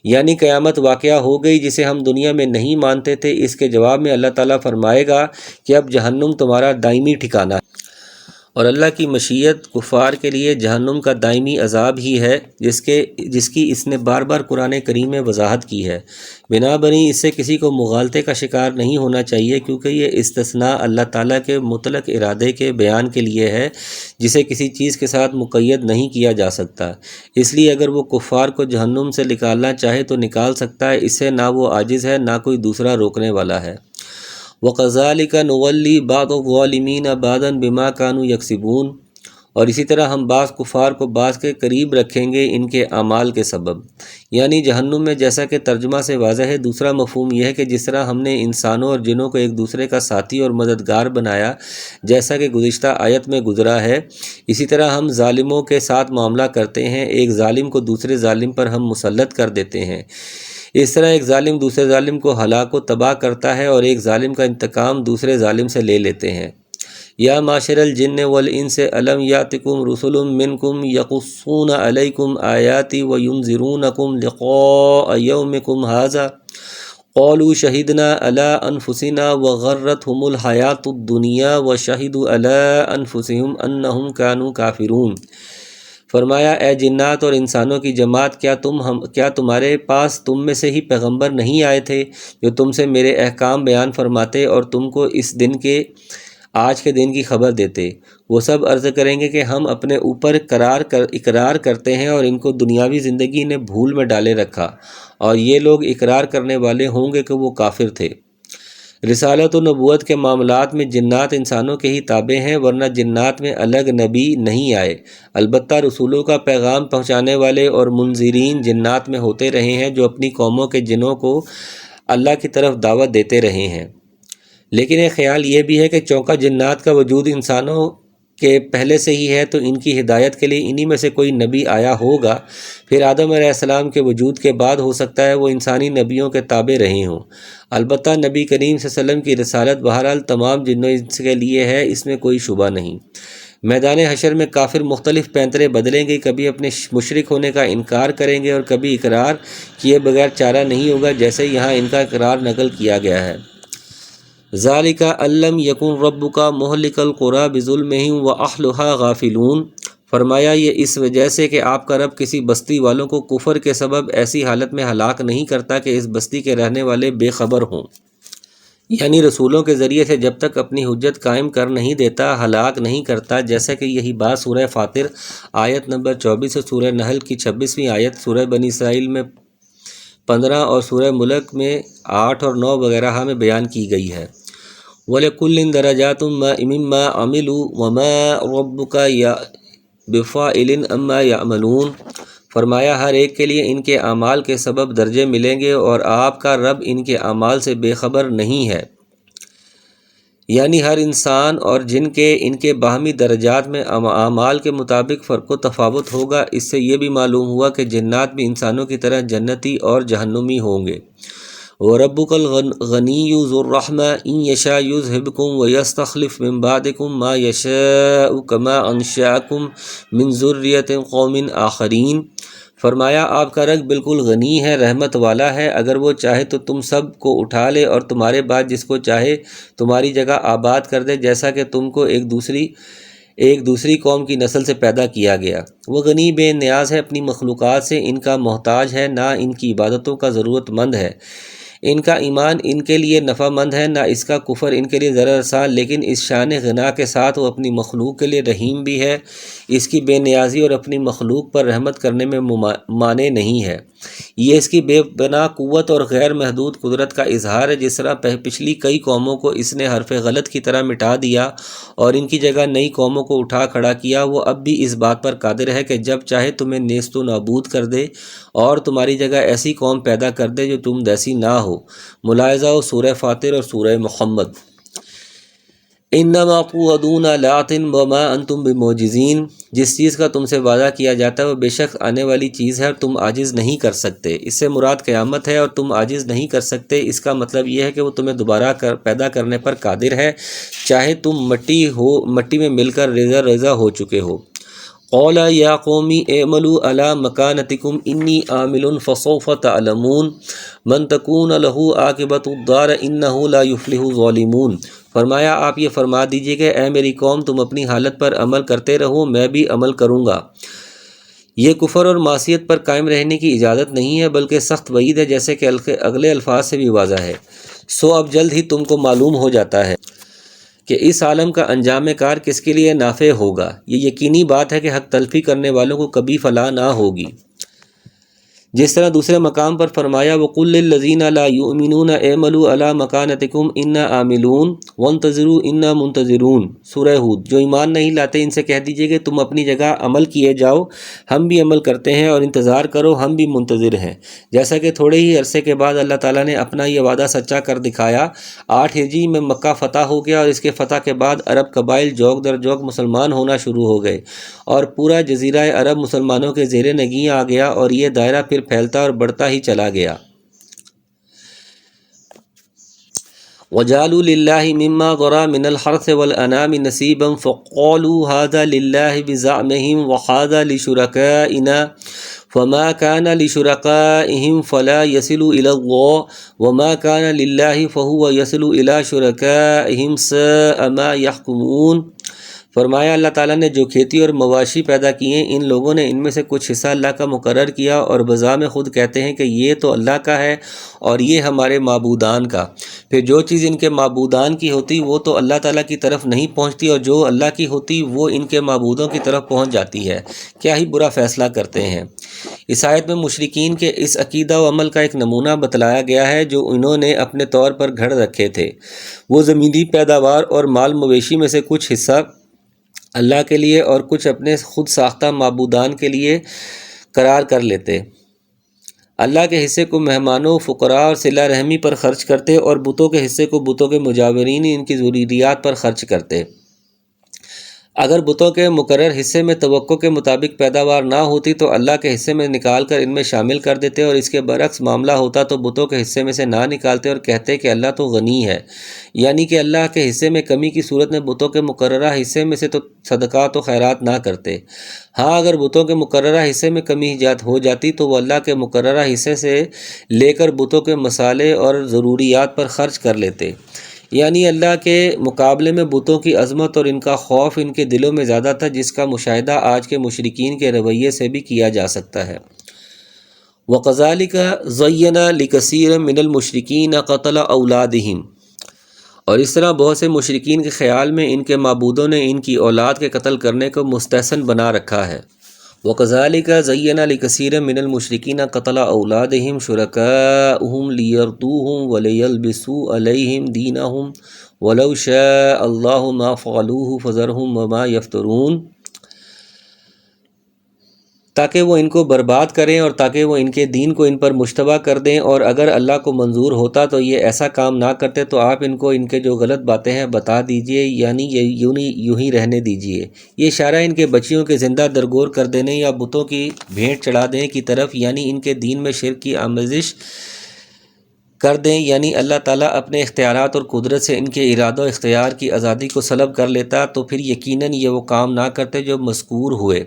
یعنی قیامت واقعہ ہو گئی جسے ہم دنیا میں نہیں مانتے تھے، اس کے جواب میں اللہ تعالیٰ فرمائے گا کہ اب جہنم تمہارا دائمی ٹھکانہ ہے، اور اللہ کی مشیت کفار کے لیے جہنم کا دائمی عذاب ہی ہے، جس کی اس نے بار بار قرآن کریم میں وضاحت کی ہے۔ بنابراین اس سے کسی کو مغالطے کا شکار نہیں ہونا چاہیے، کیونکہ یہ استثناء اللہ تعالیٰ کے مطلق ارادے کے بیان کے لیے ہے جسے کسی چیز کے ساتھ مقید نہیں کیا جا سکتا۔ اس لیے اگر وہ کفار کو جہنم سے نکالنا چاہے تو نکال سکتا ہے، اس سے نہ وہ عاجز ہے نہ کوئی دوسرا روکنے والا ہے۔ وَقَذَلِكَ نُوَلِّي بَعْضَ الظَّالِمِينَ بَعْضًا بِمَا كَانُوا يَكْسِبُونَ اور اسی طرح ہم بعض کفار کو بعض کے قریب رکھیں گے ان کے اعمال کے سبب، یعنی جہنم میں، جیسا کہ ترجمہ سے واضح ہے۔ دوسرا مفہوم یہ ہے کہ جس طرح ہم نے انسانوں اور جنوں کو ایک دوسرے کا ساتھی اور مددگار بنایا، جیسا کہ گزشتہ آیت میں گزرا ہے، اسی طرح ہم ظالموں کے ساتھ معاملہ کرتے ہیں۔ ایک ظالم کو دوسرے ظالم پر ہم مسلط کر دیتے ہیں۔ اس طرح ایک ظالم دوسرے ظالم کو ہلاک و تباہ کرتا ہے اور ایک ظالم کا انتقام دوسرے ظالم سے لے لیتے ہیں۔ یا معاشر الجن والانس الم یاتکم رسل منکم یقصون علیکم آیاتی وینذرونکم لقاء یومکم ھذا قالوا شہدنا علی انفسنا وغرتہم الحیاۃ الدنیا وشہدوا علی انفسہم انہم کانوا کافرون۔ فرمایا اے جنات اور انسانوں کی جماعت، کیا تمہارے پاس تم میں سے ہی پیغمبر نہیں آئے تھے جو تم سے میرے احکام بیان فرماتے اور تم کو اس دن کے، آج کے دن کی خبر دیتے؟ وہ سب عرض کریں گے کہ ہم اپنے اوپر اقرار کرتے ہیں اور ان کو دنیاوی زندگی نے بھول میں ڈالے رکھا، اور یہ لوگ اقرار کرنے والے ہوں گے کہ وہ کافر تھے۔ رسالت و نبوت کے معاملات میں جنات انسانوں کے ہی تابع ہیں، ورنہ جنات میں الگ نبی نہیں آئے۔ البتہ رسولوں کا پیغام پہنچانے والے اور منذرین جنات میں ہوتے رہے ہیں جو اپنی قوموں کے جنوں کو اللہ کی طرف دعوت دیتے رہے ہیں۔ لیکن ایک خیال یہ بھی ہے کہ چونکہ جنات کا وجود انسانوں کے پہلے سے ہی ہے، تو ان کی ہدایت کے لیے انہی میں سے کوئی نبی آیا ہوگا۔ پھر آدم علیہ السلام کے وجود کے بعد ہو سکتا ہے وہ انسانی نبیوں کے تابع رہے ہوں۔ البتہ نبی کریم صلی اللہ علیہ وسلم کی رسالت بہرحال تمام جن و انس کے لیے ہے، اس میں کوئی شبہ نہیں۔ میدان حشر میں کافر مختلف پینترے بدلیں گے، کبھی اپنے مشرک ہونے کا انکار کریں گے اور کبھی اقرار کیے بغیر چارہ نہیں ہوگا، جیسے یہاں ان کا اقرار نقل کیا گیا ہے۔ ذالک ان لم یکن ربک مہلک القری بظلمہم واہلھا غافلون۔ فرمایا یہ اس وجہ سے کہ آپ کا رب کسی بستی والوں کو کفر کے سبب ایسی حالت میں ہلاک نہیں کرتا کہ اس بستی کے رہنے والے بے خبر ہوں، یعنی رسولوں کے ذریعے سے جب تک اپنی حجت قائم کر نہیں دیتا ہلاک نہیں کرتا، جیسا کہ یہی بات سورہ فاطر آیت نمبر 24 اور سورہ نحل کی 26ویں آیت، سورہ بنی اسرائیل میں 15 اور سورہ ملک میں 8 اور 9 وغیرہ میں بیان کی گئی ہے۔ وَلِكُلٍّ دَرَجَاتٌ مِّمَّا عَمِلُوا وَمَا رَبُّكَ بِفَاعِلٍ عَمَّا يَعْمَلُونَ۔ فرمایا ہر ایک کے لیے ان کے اعمال کے سبب درجے ملیں گے اور آپ کا رب ان کے اعمال سے بے خبر نہیں ہے، یعنی ہر انسان اور جن کے ان کے باہمی درجات میں اعمال کے مطابق فرق و تفاوت ہوگا۔ اس سے یہ بھی معلوم ہوا کہ جنات بھی انسانوں کی طرح جنتی اور جہنمی ہوں گے۔ وَرَبُّكَ الْغَنِيُّ ذُو الرَّحْمَةِ إِن يَشَاء يُذْهِبْكُمْ وَيَسْتَخْلِفْ مِن بَعْدِكُم مَّا يَشَاءُ كَمَا أَنشَأَكُم مِّن ذُرِّيَّةِ قَوْمٍ آخَرِينَ۔ فرمایا آپ کا رب بالکل غنی ہے، رحمت والا ہے، اگر وہ چاہے تو تم سب کو اٹھا لے اور تمہارے بعد جس کو چاہے تمہاری جگہ آباد کر دے، جیسا کہ تم کو ایک دوسری قوم کی نسل سے پیدا کیا گیا۔ وہ غنی بے نیاز ہے، اپنی مخلوقات سے ان کا محتاج ہے، نہ ان کی عبادتوں کا ضرورت مند ہے۔ ان کا ایمان ان کے لیے نفع مند ہے، نہ اس کا کفر ان کے لیے ضرر رساں، لیکن اس شان غنا کے ساتھ وہ اپنی مخلوق کے لیے رحیم بھی ہے۔ اس کی بے نیازی اور اپنی مخلوق پر رحمت کرنے میں مانع نہیں ہے۔ یہ اس کی بے پناہ قوت اور غیر محدود قدرت کا اظہار ہے۔ جس طرح پچھلی کئی قوموں کو اس نے حرف غلط کی طرح مٹا دیا اور ان کی جگہ نئی قوموں کو اٹھا کھڑا کیا، وہ اب بھی اس بات پر قادر ہے کہ جب چاہے تمہیں نیست و نابود کر دے اور تمہاری جگہ ایسی قوم پیدا کر دے جو تم جیسی نہ ہو۔ ملاحظہ ہو سورہ فاطر اور سورہ محمد۔ انما توعدون لآت وما انتم بمعجزین۔ جس چیز کا تم سے وعدہ کیا جاتا ہے وہ بے شک آنے والی چیز ہے اور تم عاجز نہیں کر سکتے۔ اس سے مراد قیامت ہے اور تم عاجز نہیں کر سکتے، اس کا مطلب یہ ہے کہ وہ تمہیں دوبارہ پیدا کرنے پر قادر ہے، چاہے تم مٹی میں مل کر ریزہ ہو چکے ہو۔ قال یا قوم اعملوا علی مکانتکم انی عامل فسوف تعلمون من تکون لہ عاقبۃ الدار انہ لا یفلح الظالمون۔ فرمایا آپ یہ فرما دیجئے کہ اے میری قوم تم اپنی حالت پر عمل کرتے رہو، میں بھی عمل کروں گا۔ یہ کفر اور معصیت پر قائم رہنے کی اجازت نہیں ہے بلکہ سخت وعید ہے، جیسے کہ اگلے الفاظ سے بھی واضح ہے۔ سو اب جلد ہی تم کو معلوم ہو جاتا ہے کہ اس عالم کا انجام کار کس کے لیے نافع ہوگا۔ یہ یقینی بات ہے کہ حق تلفی کرنے والوں کو کبھی فلاح نہ ہوگی۔ جس طرح دوسرے مقام پر فرمایا وَقُلْ لِلَّذِينَ لَا يُؤْمِنُونَ اعْمَلُوا عَلَىٰ مَكَانَتِكُمْ إِنَّا عَامِلُونَ وَانْتَظِرُوا إِنَّا مُنْتَظِرُونَ سورہ ہود، جو ایمان نہیں لاتے ان سے کہہ دیجئے کہ تم اپنی جگہ عمل کیے جاؤ، ہم بھی عمل کرتے ہیں، اور انتظار کرو، ہم بھی منتظر ہیں۔ جیسا کہ تھوڑے ہی عرصے کے بعد اللہ تعالیٰ نے اپنا یہ وعدہ سچا کر دکھایا۔ 8 ہجری میں مکہ فتح ہو گیا، اور اس کے فتح کے بعد عرب قبائل جوک در جوک مسلمان ہونا شروع ہو گئے، اور پورا جزیرہ عرب مسلمانوں کے زیر نگیں آ گیا، اور یہ دائرہ پھر پھیلتا اور بڑھتا ہی چلا گیا۔ وَجَعَلُوا لِلَّهِ مِمَّا ذَرَأَ مِنَ الْحَرْثِ وَالْأَنْعَامِ نَصِيبًا فَقَالُوا هَذَا لِلَّهِ بِزَعْمِهِمْ وَهَذَا لِشُرَكَائِنَا فَمَا كَانَ لِشُرَكَائِهِمْ فَلَا يَصِلُ إِلَى اللَّهِ وَمَا كَانَ لِلَّهِ فَهُوَ يَصِلُ إِلَى شُرَكَائِهِمْ سَاءَ مَا يَحْكُمُونَ۔ فرمایا اللہ تعالیٰ نے جو کھیتی اور مواشی پیدا کیے، ان لوگوں نے ان میں سے کچھ حصہ اللہ کا مقرر کیا، اور بذام خود کہتے ہیں کہ یہ تو اللہ کا ہے اور یہ ہمارے معبودان کا۔ پھر جو چیز ان کے معبودان کی ہوتی وہ تو اللہ تعالیٰ کی طرف نہیں پہنچتی، اور جو اللہ کی ہوتی وہ ان کے معبودوں کی طرف پہنچ جاتی ہے۔ کیا ہی برا فیصلہ کرتے ہیں۔ اس آیت میں مشرکین کے اس عقیدہ و عمل کا ایک نمونہ بتلایا گیا ہے جو انہوں نے اپنے طور پر گھڑ رکھے تھے۔ وہ زمینی پیداوار اور مال مویشی میں سے کچھ حصہ اللہ کے لیے اور کچھ اپنے خود ساختہ معبودان کے لیے قرار کر لیتے۔ اللہ کے حصے کو مہمانوں، فقراء اور صلہ رحمی پر خرچ کرتے، اور بتوں کے حصے کو بتوں کے مجاورین ان کی ضروریات پر خرچ کرتے۔ اگر بتوں کے مقرر حصے میں توقع کے مطابق پیداوار نہ ہوتی تو اللہ کے حصے میں نکال کر ان میں شامل کر دیتے، اور اس کے برعکس معاملہ ہوتا تو بتوں کے حصے میں سے نہ نکالتے اور کہتے کہ اللہ تو غنی ہے، یعنی کہ اللہ کے حصے میں کمی کی صورت میں بتوں کے مقررہ حصے میں سے تو صدقات و خیرات نہ کرتے۔ ہاں اگر بتوں کے مقررہ حصے میں کمی ایجاد ہو جاتی تو وہ اللہ کے مقررہ حصے سے لے کر بتوں کے مسالے اور ضروریات پر خرچ کر لیتے، یعنی اللہ کے مقابلے میں بتوں کی عظمت اور ان کا خوف ان کے دلوں میں زیادہ تھا، جس کا مشاہدہ آج کے مشرکین کے رویے سے بھی کیا جا سکتا ہے۔ وَكَذَلِكَ زَيَّنَ لِكَثِيرٍ مِّنَ الْمُشْرِكِينَ قَتْلَ أَوْلَادِهِمْ، اور اس طرح بہت سے مشرکین کے خیال میں ان کے معبودوں نے ان کی اولاد کے قتل کرنے کو مستحسن بنا رکھا ہے۔ وَكَذَلِكَ زَيَّنَ لِكَثِيرٍ مِّنَ الْمُشْرِكِينَ قَتْلَ أَوْلَادِهِمْ شُرَكَاؤُهُمْ لِيَرْدُوهُمْ وَلِيَلْبِسُوا عَلَيْهِمْ دِينَهُمْ وَلَوْ شَاءَ اللَّهُ مَا فَعَلُوهُ فَذَرْهُمْ وَمَا يَفْتَرُونَ، تاکہ وہ ان کو برباد کریں اور تاکہ وہ ان کے دین کو ان پر مشتبہ کر دیں، اور اگر اللہ کو منظور ہوتا تو یہ ایسا کام نہ کرتے، تو آپ ان کو ان کے جو غلط باتیں ہیں بتا دیجئے، یعنی یوں ہی رہنے دیجئے۔ یہ اشارہ ان کے بچیوں کے زندہ درگور کر دینے یا بتوں کی بھیٹ چڑھا دینے کی طرف، یعنی ان کے دین میں شرک کی آمیزش کر دیں، یعنی اللہ تعالیٰ اپنے اختیارات اور قدرت سے ان کے ارادہ و اختیار کی آزادی کو سلب کر لیتا تو پھر یقیناً یہ وہ کام نہ کرتے جو مذکور ہوئے،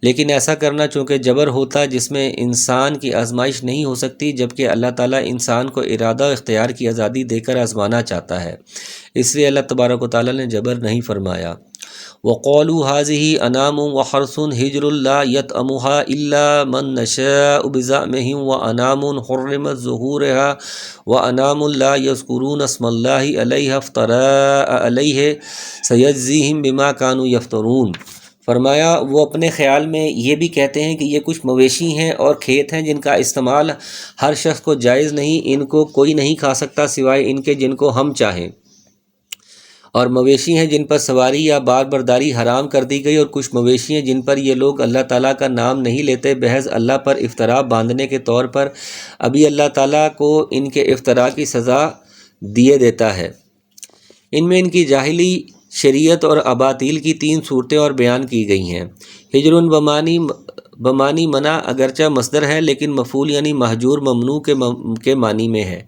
لیکن ایسا کرنا چونکہ جبر ہوتا جس میں انسان کی آزمائش نہیں ہو سکتی، جبکہ اللہ تعالیٰ انسان کو ارادہ و اختیار کی آزادی دے کر آزمانا چاہتا ہے، اس لیے اللہ تبارک و تعالیٰ نے جبر نہیں فرمایا۔ وَقَالُوا هَٰذِهِ أَنْعَامٌ وَحَرْثٌ حِجْرٌ لَا يَطْعَمُهَا إِلَّا مَن نَّشَاءُ بِزَعْمِهِمْ وَأَنْعَامٌ حُرِّمَتْ ظُهُورُهَا وَأَنْعَامٌ لَا يَذْكُرُونَ اسْمَ اللَّهِ عَلَيْهَا افْتِرَاءً عَلَيْهِ سَيَجْزِيهِمْ بِمَا كَانُوا يَفْتَرُونَ۔ فرمایا وہ اپنے خیال میں یہ بھی کہتے ہیں کہ یہ کچھ مویشی ہیں اور کھیت ہیں جن کا استعمال ہر شخص کو جائز نہیں، ان کو کوئی نہیں کھا سکتا سوائے ان کے جن کو ہم چاہیں، اور مویشی ہیں جن پر سواری یا بار برداری حرام کر دی گئی، اور کچھ مویشی ہیں جن پر یہ لوگ اللہ تعالیٰ کا نام نہیں لیتے، محض اللہ پر افطرا باندھنے کے طور پر، ابھی اللہ تعالیٰ کو ان کے افطرا کی سزا دیے دیتا ہے۔ ان میں ان کی جاہلی شریعت اور اباطیل کی 3 صورتیں اور بیان کی گئی ہیں۔ ہجر بمانی منع اگرچہ مصدر ہے لیکن مفعول یعنی مہجور ممنوع کے معنی میں ہے۔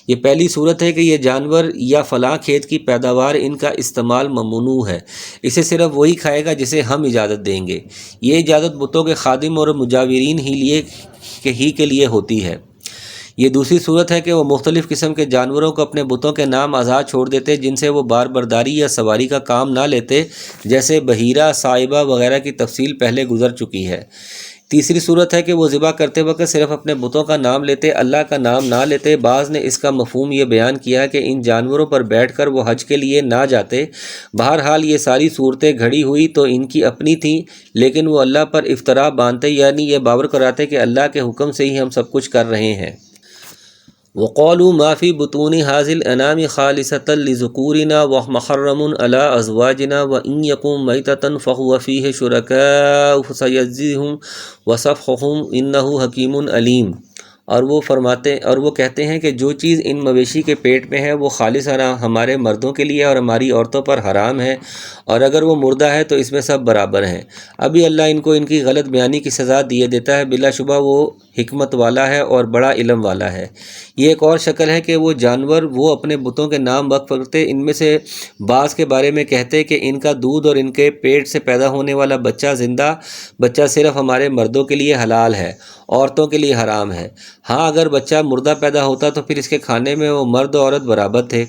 یہ پہلی صورت ہے کہ یہ جانور یا فلاں کھیت کی پیداوار ان کا استعمال ممنوع ہے، اسے صرف وہی کھائے گا جسے ہم اجازت دیں گے۔ یہ اجازت بتوں کے خادم اور مجاورین ہی کے لیے ہوتی ہے۔ یہ دوسری صورت ہے کہ وہ مختلف قسم کے جانوروں کو اپنے بتوں کے نام آزاد چھوڑ دیتے جن سے وہ بار برداری یا سواری کا کام نہ لیتے، جیسے بحیرہ، صائبہ وغیرہ کی تفصیل پہلے گزر چکی ہے۔ تیسری صورت ہے کہ وہ ذبح کرتے وقت صرف اپنے بتوں کا نام لیتے، اللہ کا نام نہ لیتے۔ بعض نے اس کا مفہوم یہ بیان کیا کہ ان جانوروں پر بیٹھ کر وہ حج کے لیے نہ جاتے۔ بہرحال یہ ساری صورتیں گھڑی ہوئی تو ان کی اپنی تھیں، لیکن وہ اللہ پر افطرا باندھتے، یعنی یہ باور کراتے کہ اللہ کے حکم سے ہی ہم سب کچھ کر رہے ہیں۔ وقالوا ما في بطون هذه الانام خالصة لذكورنا ومحرم على ازواجنا وان يكن ميتة فهو فيه شركاء فسيجزيهم وصفحهم انه حكيم عليم۔ اور وہ کہتے ہیں کہ جو چیز ان مویشی کے پیٹ میں ہے وہ خالص ہمارے مردوں کے لیے اور ہماری عورتوں پر حرام ہے، اور اگر وہ مردہ ہے تو اس میں سب برابر ہیں۔ ابھی اللہ ان کو ان کی غلط بیانی کی سزا دیے دیتا ہے، بلا شبہ وہ حکمت والا ہے اور بڑا علم والا ہے۔ یہ ایک اور شکل ہے کہ وہ جانور وہ اپنے بتوں کے نام وقف کرتے، ان میں سے بعض کے بارے میں کہتے کہ ان کا دودھ اور ان کے پیٹ سے پیدا ہونے والا بچہ زندہ بچہ صرف ہمارے مردوں کے لیے حلال ہے، عورتوں کے لیے حرام ہے۔ ہاں اگر بچہ مردہ پیدا ہوتا تو پھر اس کے کھانے میں وہ مرد و عورت برابر تھے۔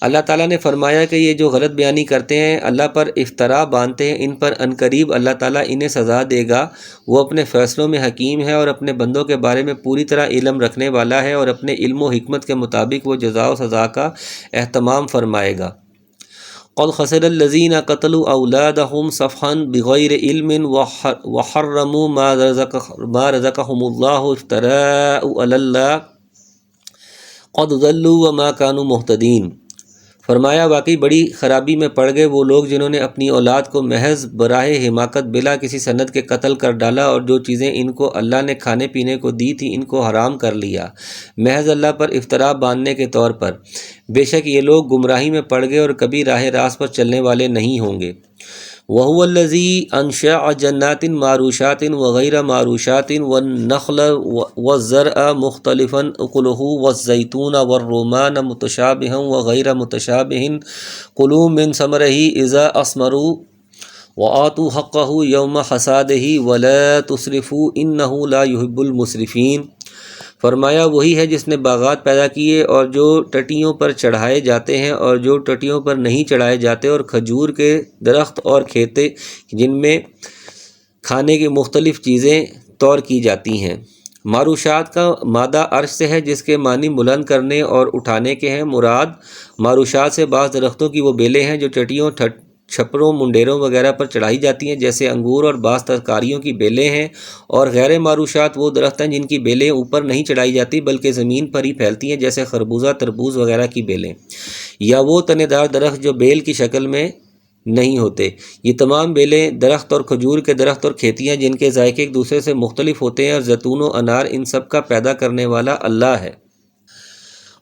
اللہ تعالیٰ نے فرمایا کہ یہ جو غلط بیانی کرتے ہیں، اللہ پر افطرا باندھتے ہیں، ان پر عنقریب اللہ تعالیٰ انہیں سزا دے گا۔ وہ اپنے فیصلوں میں حکیم ہے اور اپنے بندوں کے بارے میں پوری طرح علم رکھنے والا ہے، اور اپنے علم و حکمت کے مطابق وہ جزا و سزا کا اہتمام فرمائے گا۔ قد خسر الذين قتلوا اولادهم صفحا بغير علم وحرموا ما رزقهم الله افتراء على الله قد ضلوا وما كانوا مهتدين۔ فرمایا واقعی بڑی خرابی میں پڑ گئے وہ لوگ جنہوں نے اپنی اولاد کو محض براہ حماقت بلا کسی سند کے قتل کر ڈالا، اور جو چیزیں ان کو اللہ نے کھانے پینے کو دی تھی ان کو حرام کر لیا محض اللہ پر افطرا باندھنے کے طور پر۔ بے شک یہ لوگ گمراہی میں پڑ گئے اور کبھی راہ راست پر چلنے والے نہیں ہوں گے۔ وَهُوَ الَّذِي أَنشَأَ جَنَّاتٍ مَّعْرُوشَاتٍ وَغَيْرَ مَعْرُوشَاتٍ وَالنَّخْلَ وَالزَّرْعَ مُخْتَلِفًا أُكُلُهُ وَالزَّيْتُونَ وَالرُّمَّانَ مُتَشَابِهًا وَغَيْرَ مُتَشَابِهٍ كُلُوا مِن ثَمَرِهِ إِذَا أَثْمَرَ وَآتُوا حَقَّهُ يَوْمَ حَصَادِهِ وَلَا تُسْرِفُوا إِنَّهُ لَا يُحِبُّ الْمُسْرِفِينَ۔ فرمایا وہی ہے جس نے باغات پیدا کیے اور جو ٹٹیوں پر چڑھائے جاتے ہیں اور جو ٹٹیوں پر نہیں چڑھائے جاتے، اور کھجور کے درخت اور کھیتے جن میں کھانے کی مختلف چیزیں طور کی جاتی ہیں۔ معروشات کا مادہ عرش سے ہے جس کے معنی بلند کرنے اور اٹھانے کے ہیں۔ مراد معروشات سے بعض درختوں کی وہ بیلیں ہیں جو ٹٹیوں، چھپروں، منڈیروں وغیرہ پر چڑھائی جاتی ہیں، جیسے انگور اور بعض ترکاریوں کی بیلیں ہیں۔ اور غیر معروشات وہ درخت ہیں جن کی بیلیں اوپر نہیں چڑھائی جاتی بلکہ زمین پر ہی پھیلتی ہیں، جیسے خربوزہ، تربوز وغیرہ کی بیلیں، یا وہ تنے دار درخت جو بیل کی شکل میں نہیں ہوتے۔ یہ تمام بیلیں درخت اور کھجور کے درخت اور کھیتیاں جن کے ذائقے ایک دوسرے سے مختلف ہوتے ہیں، اور زیتون و انار ان سب کا پیدا کرنے والا اللہ ہے۔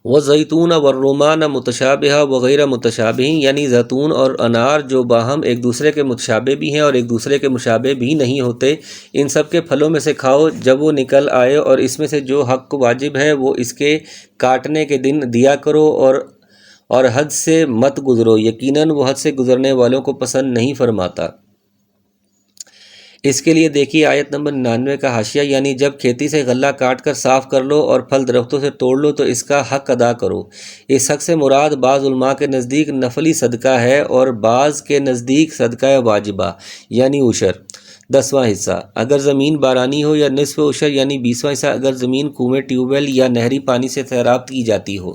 وَالزَّيْتُونَ وَالرُّمَّانَ مُتَشَابِهًا وَغَيْرَ مُتَشَابِهٍ، یعنی زیتون اور انار جو باہم ایک دوسرے کے متشابہ بھی ہیں اور ایک دوسرے کے مشابہ بھی نہیں ہوتے۔ ان سب کے پھلوں میں سے کھاؤ جب وہ نکل آئے، اور اس میں سے جو حق واجب ہے وہ اس کے کاٹنے کے دن دیا کرو، اور حد سے مت گزرو، یقیناً وہ حد سے گزرنے والوں کو پسند نہیں فرماتا۔ اس کے لیے دیکھیے آیت نمبر 99 کا حاشیہ، یعنی جب کھیتی سے غلہ کاٹ کر صاف کر لو اور پھل درختوں سے توڑ لو تو اس کا حق ادا کرو۔ اس حق سے مراد بعض علماء کے نزدیک نفلی صدقہ ہے، اور بعض کے نزدیک صدقہ واجبہ یعنی عشر 10واں حصہ اگر زمین بارانی ہو، یا نصف عشر یعنی 20واں حصہ اگر زمین کنویں، ٹیوب ویل یا نہری پانی سے سیراب کی جاتی ہو۔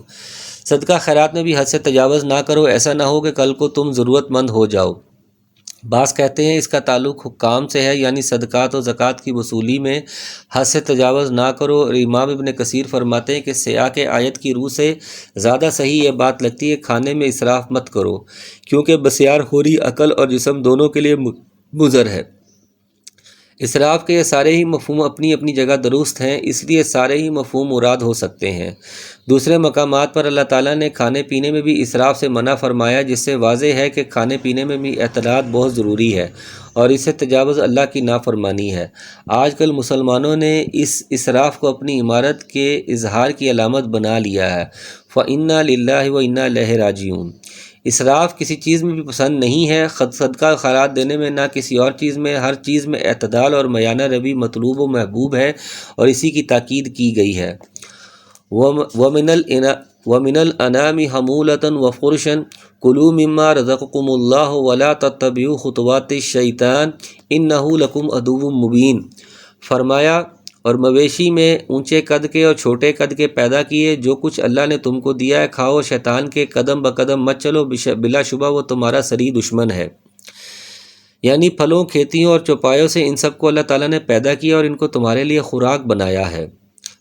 صدقہ خیرات میں بھی حد سے تجاوز نہ کرو، ایسا نہ ہو کہ کل کو تم ضرورت مند ہو جاؤ۔ بعض کہتے ہیں اس کا تعلق حکام سے ہے، یعنی صدقات و زکوٰۃ کی وصولی میں حد سے تجاوز نہ کرو۔ اور امام ابن کثیر فرماتے ہیں کہ سیاق آیت کی روح سے زیادہ صحیح یہ بات لگتی ہے کھانے میں اسراف مت کرو، کیونکہ بسیار خوری عقل اور جسم دونوں کے لیے مضر ہے۔ اسراف کے یہ سارے ہی مفہوم اپنی اپنی جگہ درست ہیں، اس لیے سارے ہی مفہوم مراد ہو سکتے ہیں۔ دوسرے مقامات پر اللہ تعالیٰ نے کھانے پینے میں بھی اسراف سے منع فرمایا، جس سے واضح ہے کہ کھانے پینے میں بھی اعتدال بہت ضروری ہے، اور اس سے تجاوز اللہ کی نافرمانی ہے۔ آج کل مسلمانوں نے اس اسراف کو اپنی عمارت کے اظہار کی علامت بنا لیا ہے۔ فَإِنَّا لِلَّهِ وَإِنَّا إِلَيْهِ رَاجِعُونَ۔ اسراف کسی چیز میں بھی پسند نہیں ہے، صدقہ خیرات دینے میں نہ کسی اور چیز میں، ہر چیز میں اعتدال اور میانہ روی مطلوب و محبوب ہے، اور اسی کی تاکید کی گئی ہے۔ وَمِنَ الْأَنْعَامِ حَمُولَةً وَفُرُشًا كُلُوا مِمَّا رَزَقَكُمُ اللَّهُ وَلَا تَتَّبِعُوا خُطُوَاتِ الشَّيْطَانِ إِنَّهُ لَكُمْ عَدُوٌّ مُّبِينٌ۔ فرمایا اور مویشی میں اونچے قد کے اور چھوٹے قد کے پیدا کیے، جو کچھ اللہ نے تم کو دیا ہے کھاؤ، شیطان کے قدم بقدم مت چلو، بلا شبہ وہ تمہارا سری دشمن ہے۔ یعنی پھلوں، کھیتیوں اور چوپایوں سے ان سب کو اللہ تعالیٰ نے پیدا کیا اور ان کو تمہارے لیے خوراک بنایا ہے۔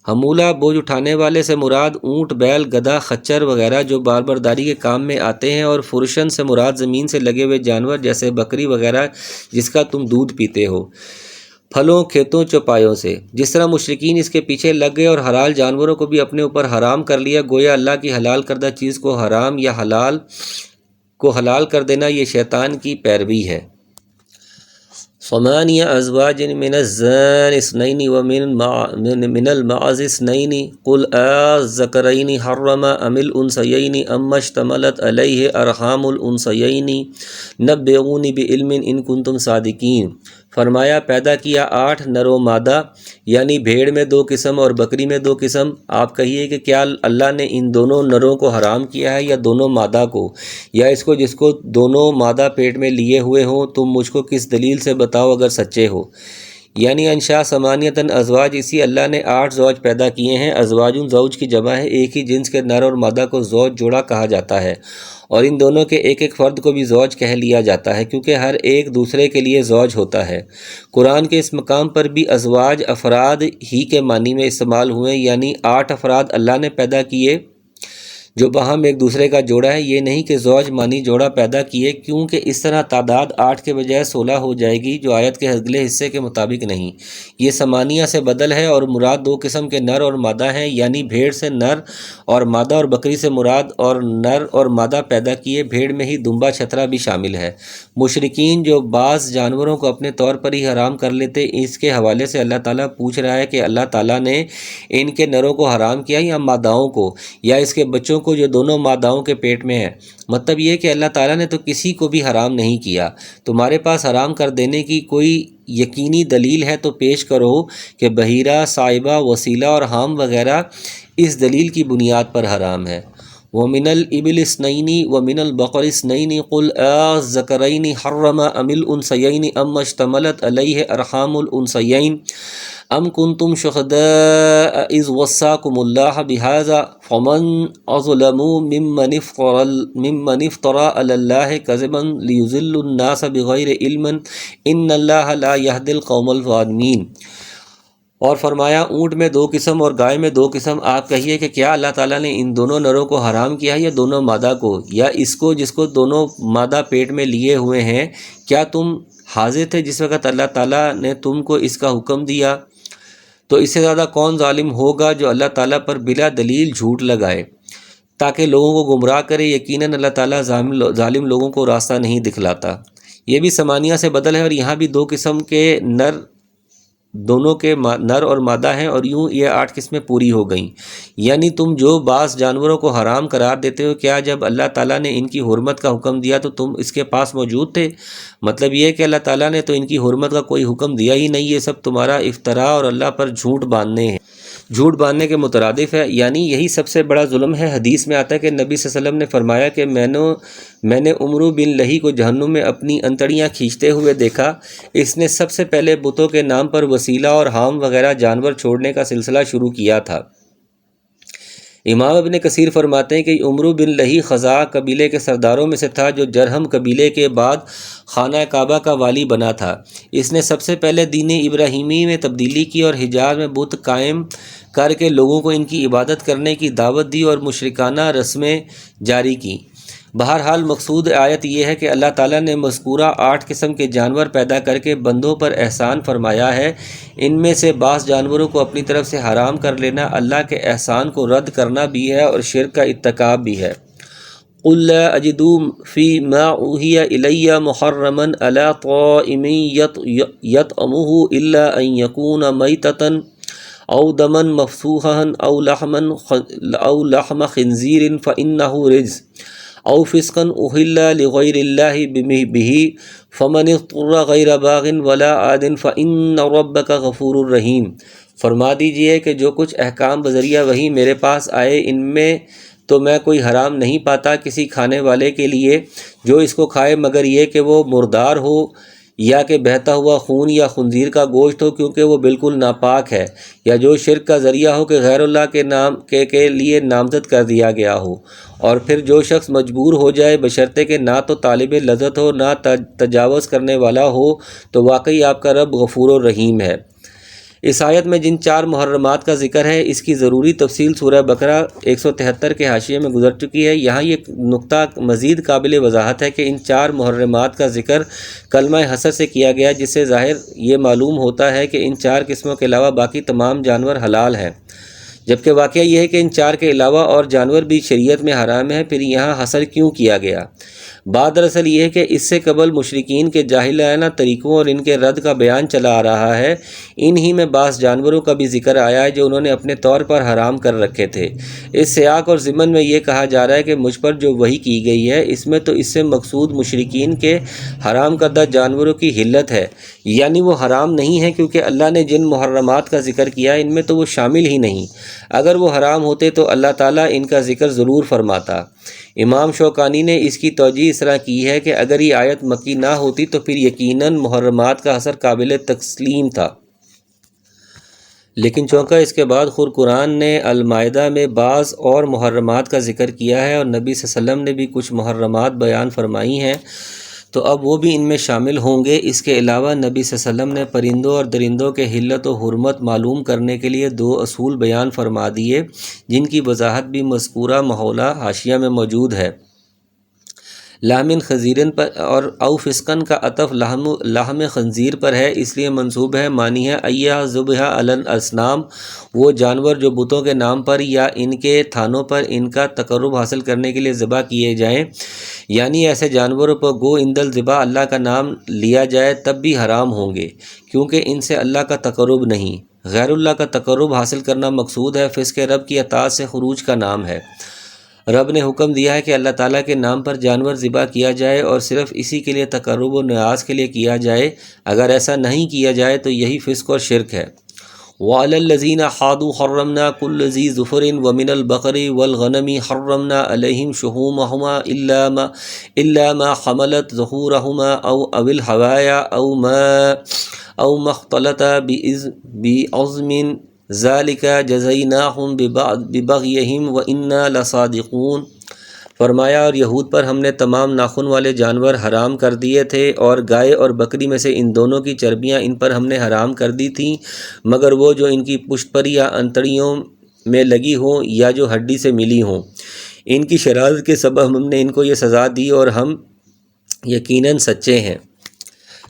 حمولہ، بوجھ اٹھانے والے سے مراد اونٹ، بیل، گدھا، خچر وغیرہ جو بار برداری کے کام میں آتے ہیں، اور فرشن سے مراد زمین سے لگے ہوئے جانور جیسے بکری وغیرہ جس کا تم دودھ پیتے ہو۔ پھلوں، کھیتوں، چوپایوں سے، جس طرح مشرکین اس کے پیچھے لگ گئے اور حلال جانوروں کو بھی اپنے اوپر حرام کر لیا، گویا اللہ کی حلال کردہ چیز کو حرام یا حلال کو حلال کر دینا یہ شیطان کی پیروی ہے۔ ثمانیہ ازواج من الذکر اثنین ومن المعز اثنین قل الذکرین حرم ام الانثیین اما اشتملت علیہ ارحام الانثیین نبئونی بعلم ان کنتم صادقین۔ فرمایا پیدا کیا 8 نر و مادہ، یعنی بھیڑ میں 2 قسم اور بکری میں 2 قسم۔ آپ کہیے کہ کیا اللہ نے ان دونوں نروں کو حرام کیا ہے یا دونوں مادہ کو، یا اس کو جس کو دونوں مادہ پیٹ میں لیے ہوئے ہوں؟ تم مجھ کو کس دلیل سے بتاؤ اگر سچے ہو۔ یعنی انشاء ثمانیتاً ازواج، اسی اللہ نے 8 زوج پیدا کیے ہیں۔ ازواجن زوج کی جمع ہے، ایک ہی جنس کے نر اور مادہ کو زوج جوڑا کہا جاتا ہے، اور ان دونوں کے ایک ایک فرد کو بھی زوج کہہ لیا جاتا ہے کیونکہ ہر ایک دوسرے کے لیے زوج ہوتا ہے۔ قرآن کے اس مقام پر بھی ازواج افراد ہی کے معنی میں استعمال ہوئے، یعنی 8 افراد اللہ نے پیدا کیے جو باہم ایک دوسرے کا جوڑا ہے، یہ نہیں کہ زوج معنی جوڑا پیدا کیے، کیونکہ اس طرح تعداد 8 کے بجائے 16 ہو جائے گی جو آیت کے اگلے حصے کے مطابق نہیں۔ یہ ثمانیہ سے بدل ہے اور مراد 2 قسم کے نر اور مادہ ہیں، یعنی بھیڑ سے نر اور مادہ، اور بکری سے مراد اور نر اور مادہ پیدا کیے، بھیڑ میں ہی دمبا چھترا بھی شامل ہے۔ مشرکین جو بعض جانوروں کو اپنے طور پر ہی حرام کر لیتے، اس کے حوالے سے اللہ تعالیٰ پوچھ رہا ہے کہ اللہ تعالیٰ نے ان کے نروں کو حرام کیا یا ماداؤں کو، یا اس کے بچوں کو جو دونوں ماداؤں کے پیٹ میں ہے؟ مطلب یہ کہ اللہ تعالیٰ نے تو کسی کو بھی حرام نہیں کیا۔ تمہارے پاس حرام کر دینے کی کوئی یقینی دلیل ہے تو پیش کرو کہ بحیرہ، صائبہ، وسیلہ اور حام وغیرہ اس دلیل کی بنیاد پر حرام ہے۔ وَمِنَ الْإِبِلِ اثْنَيْنِ وَمِنَ الْبَقَرِ اثْنَيْنِ قُلْ آلذَّكَرَيْنِ حَرَّمَ أَمِ الْأُنثَيَيْنِ أَمَّا اشْتَمَلَتْ عَلَيْهِ أَرْحَامُ الْأُنثَيَيْنِ أَمْ كُنْتُمْ شُهَدَاءَ إِذْ وَصَّاكُمُ اللَّهُ بِهَذَا فَمَنْ أَظْلَمُ مِمَّنِ افْتَرَىٰ عَلَى اللَّهِ كَذِبًا لِيُضِلَّ النَّاسَ بِغَيْرِ عِلْمٍ إِنَّ اللَّهَ لَا يَهْدِي الْقَوْمَ الظَّالِمِينَ۔ اور فرمایا اونٹ میں 2 قسم اور گائے میں 2 قسم۔ آپ کہیے کہ کیا اللہ تعالیٰ نے ان دونوں نروں کو حرام کیا یا دونوں مادہ کو، یا اس کو جس کو دونوں مادہ پیٹ میں لیے ہوئے ہیں؟ کیا تم حاضر تھے جس وقت اللہ تعالیٰ نے تم کو اس کا حکم دیا؟ تو اس سے زیادہ کون ظالم ہوگا جو اللہ تعالیٰ پر بلا دلیل جھوٹ لگائے تاکہ لوگوں کو گمراہ کرے؟ یقیناً اللہ تعالیٰ ظالم لوگوں کو راستہ نہیں دکھلاتا۔ یہ بھی ثمانیہ سے بدل ہے، اور یہاں بھی 2 قسم کے نر، دونوں کے نر اور مادہ ہیں، اور یوں یہ 8 قسمیں پوری ہو گئیں۔ یعنی تم جو بعض جانوروں کو حرام قرار دیتے ہو، کیا جب اللہ تعالیٰ نے ان کی حرمت کا حکم دیا تو تم اس کے پاس موجود تھے؟ مطلب یہ کہ اللہ تعالیٰ نے تو ان کی حرمت کا کوئی حکم دیا ہی نہیں، یہ سب تمہارا افتراء اور اللہ پر جھوٹ باندھنے کے مترادف ہے، یعنی یہی سب سے بڑا ظلم ہے۔ حدیث میں آتا ہے کہ نبی صلی اللہ علیہ وسلم نے فرمایا کہ میں نے عمرو بن لہی کو جہنم میں اپنی انتڑیاں کھینچتے ہوئے دیکھا۔ اس نے سب سے پہلے بتوں کے نام پر وسیلہ اور حام وغیرہ جانور چھوڑنے کا سلسلہ شروع کیا تھا۔ امام ابن کثیر فرماتے ہیں کہ عمرو بن لہی خزاع قبیلے کے سرداروں میں سے تھا جو جرہم قبیلے کے بعد خانہ کعبہ کا والی بنا تھا۔ اس نے سب سے پہلے دین ابراہیمی میں تبدیلی کی اور حجاز میں بت قائم کر کے لوگوں کو ان کی عبادت کرنے کی دعوت دی اور مشرکانہ رسمیں جاری کی۔ بہرحال مقصود آیت یہ ہے کہ اللہ تعالیٰ نے مذکورہ 8 قسم کے جانور پیدا کر کے بندوں پر احسان فرمایا ہے۔ ان میں سے بعض جانوروں کو اپنی طرف سے حرام کر لینا اللہ کے احسان کو رد کرنا بھی ہے اور شرک کا ارتکاب بھی ہے۔ قُل لَا أَجِدُ فِي مَا أُوحِيَ إِلَيَّ مُحَرَّمًا عَلَىٰ طَاعِمٍ يَطْعَمُهُ إِلَّا أَن يَكُونَ مَيْتَةً أَوْ دَمًا مَّفْصُوحًا أَوْ لَحْمَ خِنزِيرٍ فَإِنَّهُ رِجْسٌ أَوْ فِسْقًا أُحِلَّ لِغَيْرِ اللَّهِ بِهِ فَمَنِ اضْطُرَّ غَيْرَ بَاغٍ وَلَا عَادٍ فَإِنَّ رَبَّكَ غَفُورٌ رَحِيمٌ۔ فرما دیجئے کہ جو کچھ احکام بذریعہ وحی میرے پاس آئے، ان میں تو میں کوئی حرام نہیں پاتا کسی کھانے والے کے لیے جو اس کو کھائے، مگر یہ کہ وہ مردار ہو یا کہ بہتا ہوا خون یا خنزیر کا گوشت ہو کیونکہ وہ بالکل ناپاک ہے، یا جو شرک کا ذریعہ ہو کہ غیر اللہ کے نام کے لیے نامزد کر دیا گیا ہو، اور پھر جو شخص مجبور ہو جائے بشرطے کہ نہ تو طالب لذت ہو نہ تجاوز کرنے والا ہو، تو واقعی آپ کا رب غفور و رحیم ہے۔ اس آیت میں جن 4 محرمات کا ذکر ہے اس کی ضروری تفصیل سورہ بقرہ 173 کے حاشیے میں گزر چکی ہے۔ یہاں یہ نقطہ مزید قابل وضاحت ہے کہ ان 4 محرمات کا ذکر کلمہ حصر سے کیا گیا، جس سے ظاہر یہ معلوم ہوتا ہے کہ ان 4 قسموں کے علاوہ باقی تمام جانور حلال ہیں، جبکہ واقعہ یہ ہے کہ ان 4 کے علاوہ اور جانور بھی شریعت میں حرام ہیں۔ پھر یہاں حصر کیوں کیا گیا؟ بات دراصل یہ ہے کہ اس سے قبل مشرکین کے جاہلانہ طریقوں اور ان کے رد کا بیان چلا آ رہا ہے۔ انہی میں بعض جانوروں کا بھی ذکر آیا ہے جو انہوں نے اپنے طور پر حرام کر رکھے تھے۔ اس سیاق اور ضمن میں یہ کہا جا رہا ہے کہ مجھ پر جو وحی کی گئی ہے اس میں تو اس سے مقصود مشرکین کے حرام کردہ جانوروں کی حلت ہے، یعنی وہ حرام نہیں ہے، کیونکہ اللہ نے جن محرمات کا ذکر کیا ان میں تو وہ شامل ہی نہیں۔ اگر وہ حرام ہوتے تو اللہ تعالیٰ ان کا ذکر ضرور فرماتا۔ امام شوکانی نے اس کی توجیہ اس طرح کی ہے کہ اگر یہ آیت مکی نہ ہوتی تو پھر یقیناً محرمات کا اثر قابل تسلیم تھا، لیکن چونکہ اس کے بعد خود قرآن نے المائدہ میں بعض اور محرمات کا ذکر کیا ہے اور نبی صلی اللہ علیہ وسلم نے بھی کچھ محرمات بیان فرمائی ہیں، تو اب وہ بھی ان میں شامل ہوں گے۔ اس کے علاوہ نبی صلی اللہ علیہ وسلم نے پرندوں اور درندوں کے حلت و حرمت معلوم کرنے کے لیے 2 اصول بیان فرما دیے، جن کی وضاحت بھی مذکورہ محولہ حاشیہ میں موجود ہے۔ لحم خنزیرن پر اور او فسقن کا عطف لحم خنزیر پر ہے، اس لیے منصوب ہے، معنی ہے ایہا ذبح علی الاسنام، وہ جانور جو بتوں کے نام پر یا ان کے تھانوں پر ان کا تقرب حاصل کرنے کے لیے ذبح کیے جائیں، یعنی ایسے جانوروں پر گو عند الذبح اللہ کا نام لیا جائے تب بھی حرام ہوں گے، کیونکہ ان سے اللہ کا تقرب نہیں، غیر اللہ کا تقرب حاصل کرنا مقصود ہے۔ فسق رب کی اطاعت سے خروج کا نام ہے۔ رب نے حکم دیا ہے کہ اللہ تعالیٰ کے نام پر جانور ذبح کیا جائے اور صرف اسی کے لیے تقرب و نیاز کے لیے کیا جائے، اگر ایسا نہیں کیا جائے تو یہی فسق اور شرک ہے۔ وَعَلَى الَّذِينَ حَادُوا حَرَّمْنَا كُلَّ ذِي ظُفُرٍ وَمِنَ الْبَقَرِ وَالْغَنَمِ حَرَّمْنَا عَلَيْهِمْ شُحُومَهُمَا إِلَّا مَا حَمَلَتْ ظُهُورُهُمَا أَوِ الْحَوَايَا أَوْ مَا اخْتَلَطَ بِعَظْمٍ ذَلِكَ جَزَيْنَاهُمْ بِبَغْيِهِمْ وَإِنَّا لَصَادِقُونَ۔ فرمایا اور یہود پر ہم نے تمام ناخن والے جانور حرام کر دیے تھے، اور گائے اور بکری میں سے ان دونوں کی چربیاں ان پر ہم نے حرام کر دی تھیں، مگر وہ جو ان کی پشت پر یا انتڑیوں میں لگی ہوں یا جو ہڈی سے ملی ہوں، ان کی شرارت کے سبب ہم نے ان کو یہ سزا دی اور ہم یقیناً سچے ہیں۔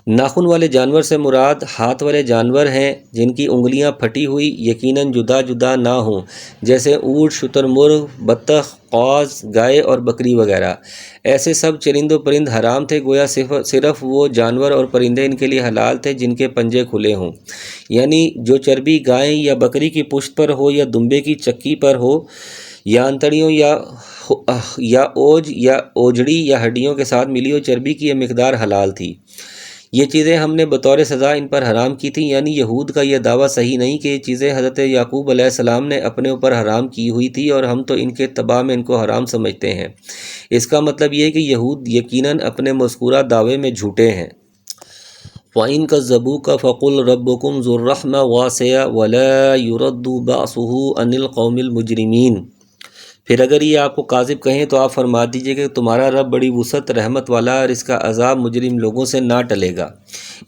ناخن والے جانور سے مراد ہاتھ والے جانور ہیں جن کی انگلیاں پھٹی ہوئی یقیناً جدا جدا نہ ہوں، جیسے اونٹ، شتر مرغ، بطخ، قوس، گائے اور بکری وغیرہ۔ ایسے سب چرند و پرند حرام تھے، گویا صرف وہ جانور اور پرندے ان کے لیے حلال تھے جن کے پنجے کھلے ہوں، یعنی جو چربی گائے یا بکری کی پشت پر ہو یا دمبے کی چکی پر ہو یا انتڑیوں یا اوج یا اوجڑی یا ہڈیوں کے ساتھ ملی ہو، چربی کی یہ مقدار حلال تھی۔ یہ چیزیں ہم نے بطور سزا ان پر حرام کی تھیں، یعنی یہود کا یہ دعویٰ صحیح نہیں کہ یہ چیزیں حضرت یعقوب علیہ السلام نے اپنے اوپر حرام کی ہوئی تھی اور ہم تو ان کے اتباع میں ان کو حرام سمجھتے ہیں۔ اس کا مطلب یہ ہے کہ یہود یقیناً اپنے مذکورہ دعوے میں جھوٹے ہیں۔ وَإِن كَذَّبُوكَ فَقُلْ رَبُّكُمْ ذُو الرَّحْمَةِ وَاسِعَةٍ وَلَا يُرَدُّ بَأْسُهُ عَنِ الْقَوْمِ الْمُجْرِمِينَ۔ پھر اگر یہ آپ کو کاذب کہیں تو آپ فرما دیجئے کہ تمہارا رب بڑی وسعت رحمت والا اور اس کا عذاب مجرم لوگوں سے نہ ٹلے گا،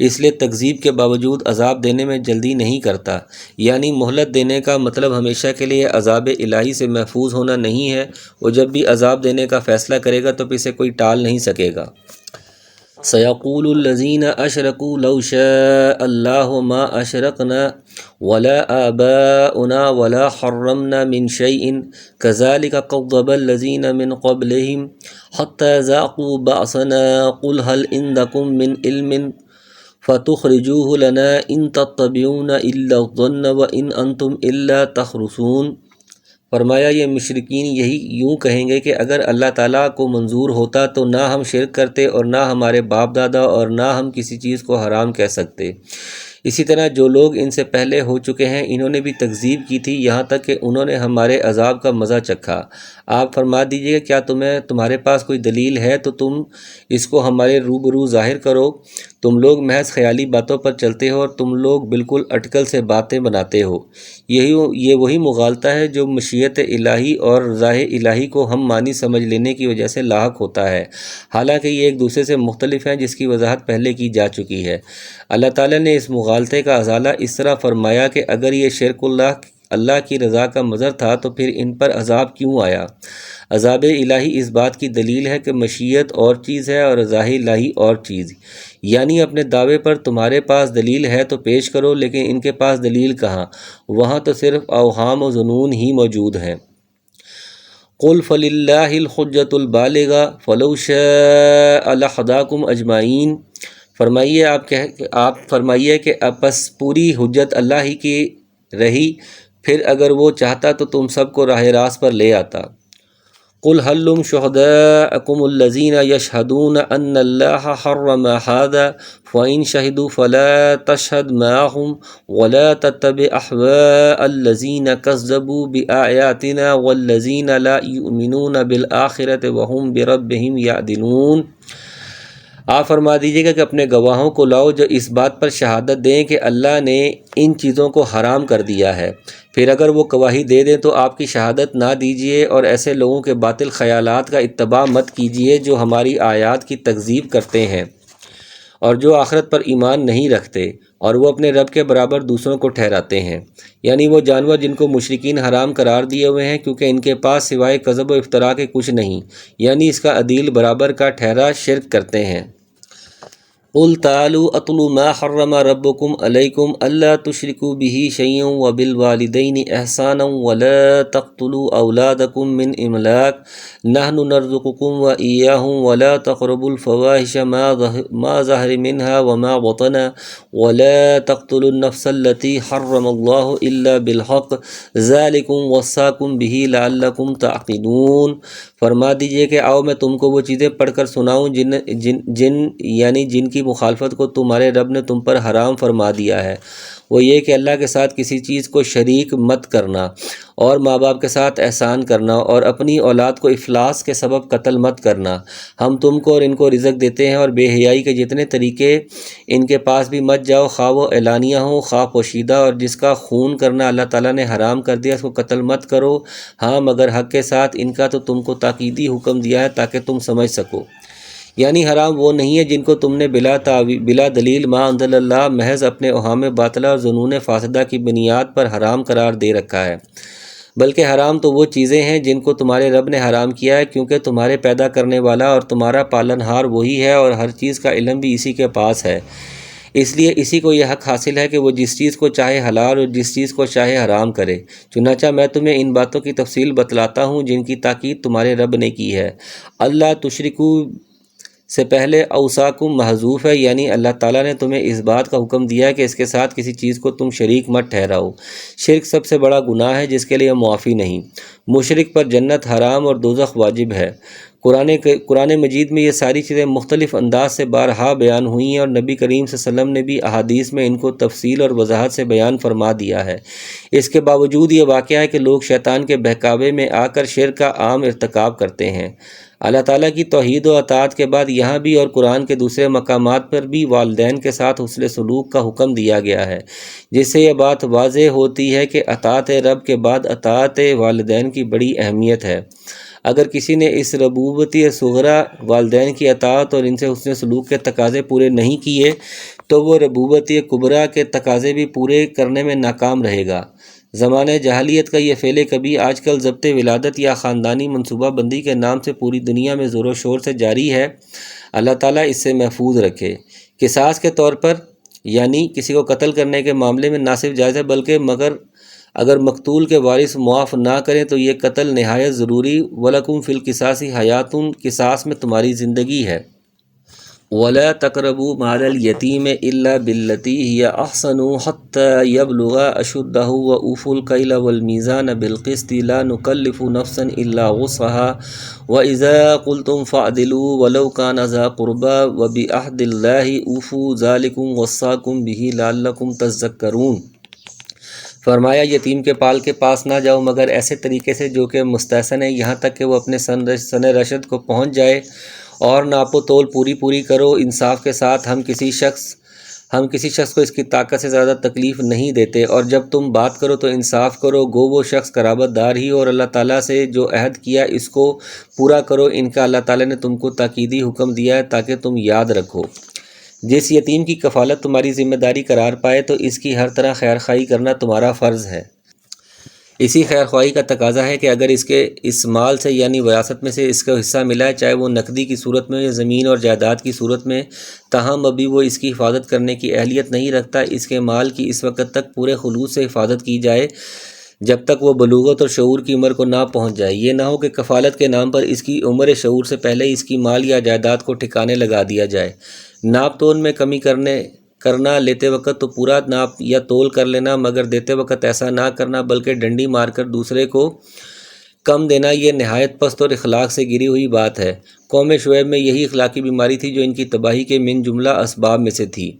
اس لیے تکذیب کے باوجود عذاب دینے میں جلدی نہیں کرتا، یعنی مہلت دینے کا مطلب ہمیشہ کے لیے عذاب الہی سے محفوظ ہونا نہیں ہے، وہ جب بھی عذاب دینے کا فیصلہ کرے گا تو پھر اسے کوئی ٹال نہیں سکے گا۔ سَيَقُولُ الَّذِينَ أَشْرَكُوا لَوْ شَاءَ اللَّهُ مَا أَشْرَكْنَا وَلَا آبَاؤُنَا وَلَا حَرَّمْنَا مِنْ شَيْءٍ كَذَلِكَ كَذَّبَ الَّذِينَ مِنْ قَبْلِهِمْ حَتَّى ذَاقُوا بَأْسَنَا قُلْ هَلْ عِندَكُمْ مِنْ عِلْمٍ فَتُخْرِجُوهُ لَنَا إِنْ تَتَّبِعُونَ إِلَّا الظَّنَّ وَإِنْ أَنْتُمْ إِلَّا تَخْرُصُونَ۔ فرمایا یہ مشرکین یہی یوں کہیں گے کہ اگر اللہ تعالیٰ کو منظور ہوتا تو نہ ہم شرک کرتے اور نہ ہمارے باپ دادا اور نہ ہم کسی چیز کو حرام کہہ سکتے، اسی طرح جو لوگ ان سے پہلے ہو چکے ہیں انہوں نے بھی تکذیب کی تھی، یہاں تک کہ انہوں نے ہمارے عذاب کا مزہ چکھا۔ آپ فرما دیجئے کیا تمہارے پاس کوئی دلیل ہے تو تم اس کو ہمارے روبرو ظاہر کرو۔ تم لوگ محض خیالی باتوں پر چلتے ہو اور تم لوگ بالکل اٹکل سے باتیں بناتے ہو۔ یہ وہی مغالطہ ہے جو مشیت الہی اور رضا الہی کو ہم مانی سمجھ لینے کی وجہ سے لاحق ہوتا ہے، حالانکہ یہ ایک دوسرے سے مختلف ہیں، جس کی وضاحت پہلے کی جا چکی ہے۔ اللہ تعالیٰ نے اس مغالطے کا ازالہ اس طرح فرمایا کہ اگر یہ شرک اللہ کی رضا کا مظہر تھا تو پھر ان پر عذاب کیوں آیا؟ عذاب الہی اس بات کی دلیل ہے کہ مشیت اور چیز ہے اور رضا الہی اور چیز، یعنی اپنے دعوے پر تمہارے پاس دلیل ہے تو پیش کرو، لیکن ان کے پاس دلیل کہاں؟ وہاں تو صرف اوہام و ظنون ہی موجود ہیں۔ قل فللہ الحجۃ البالغہ فلو شاء لہداکم اجمعین، آپ فرمائیے کہ بس پوری حجت اللہ ہی کی رہی، پھر اگر وہ چاہتا تو تم سب کو راہ راست پر لے آتا۔ قل هلم شهداءكم الذين يشهدون أن الله حرم هذا فإن شهدوا فلا تشهد معهم ولا تتبع أهواء الذين كذبوا بآياتنا والذين لا يؤمنون بالآخرة وهم بربهم يعدلون۔ آپ فرما دیجیے گا کہ اپنے گواہوں کو لاؤ جو اس بات پر شہادت دیں کہ اللہ نے ان چیزوں کو حرام کر دیا ہے، پھر اگر وہ گواہی دے دیں تو آپ کی شہادت نہ دیجیے، اور ایسے لوگوں کے باطل خیالات کا اتباع مت کیجیے جو ہماری آیات کی تکذیب کرتے ہیں اور جو آخرت پر ایمان نہیں رکھتے، اور وہ اپنے رب کے برابر دوسروں کو ٹھہراتے ہیں، یعنی وہ جانور جن کو مشرکین حرام قرار دیے ہوئے ہیں کیونکہ ان کے پاس سوائے کذب و افتراء کے کچھ نہیں، یعنی اس کا عدیل برابر کا ٹھہرا شرک کرتے ہیں۔ قل تعالوا اتل ما حرم ربکم علیکم الا تشرکوا به شیئا وبالوالدین احسانا ولا تقتلوا اولادکم من املاق نحن نرزقکم وإیاہم ولا تقربوا الفواحش ما ظہر منها وما بطن ولا تقتلوا النفس التي حرم اللہ الا بالحق ذلکم وصاکم به لعلکم تعقلون۔ فرما دیجئے کہ آؤ میں تم کو وہ چیزیں پڑھ کر سناؤں جن کی مخالفت کو تمہارے رب نے تم پر حرام فرما دیا ہے، وہ یہ کہ اللہ کے ساتھ کسی چیز کو شریک مت کرنا، اور ماں باپ کے ساتھ احسان کرنا، اور اپنی اولاد کو افلاس کے سبب قتل مت کرنا۔ ہم تم کو اور ان کو رزق دیتے ہیں، اور بے حیائی کے جتنے طریقے ان کے پاس بھی مت جاؤ، خواہ وہ اعلانیہ ہوں خواہ پوشیدہ، اور جس کا خون کرنا اللہ تعالیٰ نے حرام کر دیا اس کو قتل مت کرو، ہاں مگر حق کے ساتھ۔ ان کا تو تم کو تاکیدی حکم دیا ہے تاکہ تم سمجھ سکو، یعنی حرام وہ نہیں ہے جن کو تم نے بلا دلیل ما انزل اللہ محض اپنے اوہام باطلہ اور ظنون فاسدہ کی بنیاد پر حرام قرار دے رکھا ہے، بلکہ حرام تو وہ چیزیں ہیں جن کو تمہارے رب نے حرام کیا ہے، کیونکہ تمہارے پیدا کرنے والا اور تمہارا پالن ہار وہی ہے، اور ہر چیز کا علم بھی اسی کے پاس ہے، اس لیے اسی کو یہ حق حاصل ہے کہ وہ جس چیز کو چاہے حلال اور جس چیز کو چاہے حرام کرے۔ چنانچہ میں تمہیں ان باتوں کی تفصیل بتلاتا ہوں جن کی تاکید تمہارے رب نے کی ہے۔ اللہ تشرکو سے پہلے اوصاکم محذوف ہے، یعنی اللہ تعالیٰ نے تمہیں اس بات کا حکم دیا ہے کہ اس کے ساتھ کسی چیز کو تم شریک مت ٹھہراؤ۔ شرک سب سے بڑا گناہ ہے جس کے لیے معافی نہیں، مشرک پر جنت حرام اور دوزخ واجب ہے۔ قرآن مجید میں یہ ساری چیزیں مختلف انداز سے بارہا بیان ہوئی ہیں، اور نبی کریم صلی اللہ علیہ وسلم نے بھی احادیث میں ان کو تفصیل اور وضاحت سے بیان فرما دیا ہے۔ اس کے باوجود یہ واقعہ ہے کہ لوگ شیطان کے بہکاوے میں آ کر شرک کا عام ارتکاب کرتے ہیں۔ اللہ تعالیٰ کی توحید و اطاعت کے بعد یہاں بھی اور قرآن کے دوسرے مقامات پر بھی والدین کے ساتھ حسن سلوک کا حکم دیا گیا ہے، جس سے یہ بات واضح ہوتی ہے کہ اطاعت رب کے بعد اطاعت والدین کی بڑی اہمیت ہے۔ اگر کسی نے اس ربوبیت صغریٰ والدین کی اطاعت اور ان سے حسن سلوک کے تقاضے پورے نہیں کیے تو وہ ربوبیت کبریٰ کے تقاضے بھی پورے کرنے میں ناکام رہے گا۔ زمانہ جاہلیت کا یہ فعل کبھی آج کل ضبط ولادت یا خاندانی منصوبہ بندی کے نام سے پوری دنیا میں زور و شور سے جاری ہے، اللہ تعالیٰ اس سے محفوظ رکھے۔ قصاص کے طور پر، یعنی کسی کو قتل کرنے کے معاملے میں نہ صرف جائز ہے بلکہ اگر مقتول کے وارث معاف نہ کریں تو یہ قتل نہایت ضروری۔ وَلَكُمْ فِي الْقِصَاصِ حَيَاتٌ، قصاص میں تمہاری زندگی ہے۔ ولا تقربوا مال الیتیم الا باللتی ہی احسن حتی یبلغ اشدہ واوفوا الکیل والمیزان بالقسط لا نکلف نفسا الا وسعها واذا قلتم فاعدلوا ولو کان ذا قربى وبعہد اللہ اوفوا ذلکم وصاکم بہ لعلکم تذکرون۔ فرمایا یتیم کے پال کے پاس نہ جاؤ مگر ایسے طریقے سے جو کہ مستحسن ہے، یہاں تک کہ وہ اپنے سن رشد کو پہنچ جائے، اور ناپ و تول پوری کرو انصاف کے ساتھ۔ ہم کسی شخص کو اس کی طاقت سے زیادہ تکلیف نہیں دیتے، اور جب تم بات کرو تو انصاف کرو، گو وہ شخص قرابت دار ہی، اور اللہ تعالیٰ سے جو عہد کیا اس کو پورا کرو، ان کا اللہ تعالیٰ نے تم کو تاکیدی حکم دیا ہے تاکہ تم یاد رکھو۔ جس یتیم کی کفالت تمہاری ذمہ داری قرار پائے تو اس کی ہر طرح خیر خواہی کرنا تمہارا فرض ہے۔ اسی خیر خواہی کا تقاضا ہے کہ اگر اس مال سے یعنی وراثت میں سے اس کو حصہ ملا ہے، چاہے وہ نقدی کی صورت میں یا زمین اور جائیداد کی صورت میں، تاہم ابھی وہ اس کی حفاظت کرنے کی اہلیت نہیں رکھتا، اس کے مال کی اس وقت تک پورے خلوص سے حفاظت کی جائے جب تک وہ بلوغت اور شعور کی عمر کو نہ پہنچ جائے۔ یہ نہ ہو کہ کفالت کے نام پر اس کی عمر شعور سے پہلے اس کی مال یا جائیداد کو ٹھکانے لگا دیا جائے۔ ناپ تول میں کمی کرنا، لیتے وقت تو پورا ناپ یا تول کر لینا، مگر دیتے وقت ایسا نہ کرنا بلکہ ڈنڈی مار کر دوسرے کو کم دینا، یہ نہایت پست اور اخلاق سے گری ہوئی بات ہے۔ قوم شعیب میں یہی اخلاقی بیماری تھی جو ان کی تباہی کے من جملہ اسباب میں سے تھی۔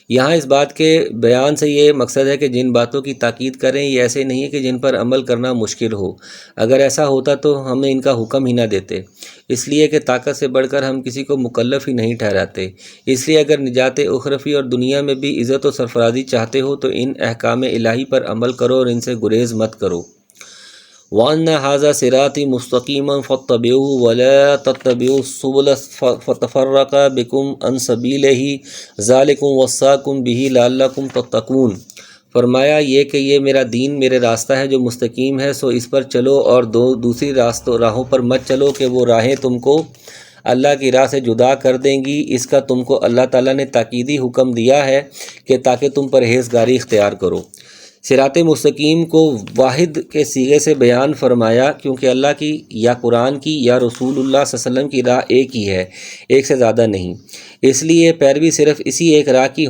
یہاں اس بات کے بیان سے یہ مقصد ہے کہ جن باتوں کی تاکید کریں یہ ایسے نہیں ہے کہ جن پر عمل کرنا مشکل ہو، اگر ایسا ہوتا تو ہم ان کا حکم ہی نہ دیتے، اس لیے کہ طاقت سے بڑھ کر ہم کسی کو مکلف ہی نہیں ٹھہراتے۔ اس لیے اگر نجات اخروی اور دنیا میں بھی عزت و سرفرازی چاہتے ہو تو ان احکام الہی پر عمل کرو اور ان سے گریز مت کرو۔ وَأَنَّ هَذَا صِرَاطِي مُسْتَقِيمًا فَاتَّبِعُوهُ وَلَا تَتَّبِعُوا السُّبُلَ فَتَفَرَّقَ بِكُمْ عَنْ سَبِيلِهِ ذَلِكُمْ وَصَّاكُمْ بِهِ لَعَلَّكُمْ تَتَّقُونَ۔ فرمایا یہ کہ یہ میرا دین میرے راستہ ہے جو مستقیم ہے، سو اس پر چلو، اور دوسری راہوں پر مت چلو کہ وہ راہیں تم کو اللہ کی راہ سے جدا کر دیں گی۔ اس کا تم کو اللہ تعالیٰ نے تاکیدی حکم دیا ہے کہ تاکہ تم پرہیزگاری اختیار کرو۔ صراط مستقیم کو واحد کے صیغے سے بیان فرمایا کیونکہ اللہ کی یا قرآن کی یا رسول اللہ صلی اللہ علیہ وسلم کی راہ ایک ہی ہے، ایک سے زیادہ نہیں، اس لیے پیروی صرف اسی ایک راہ کی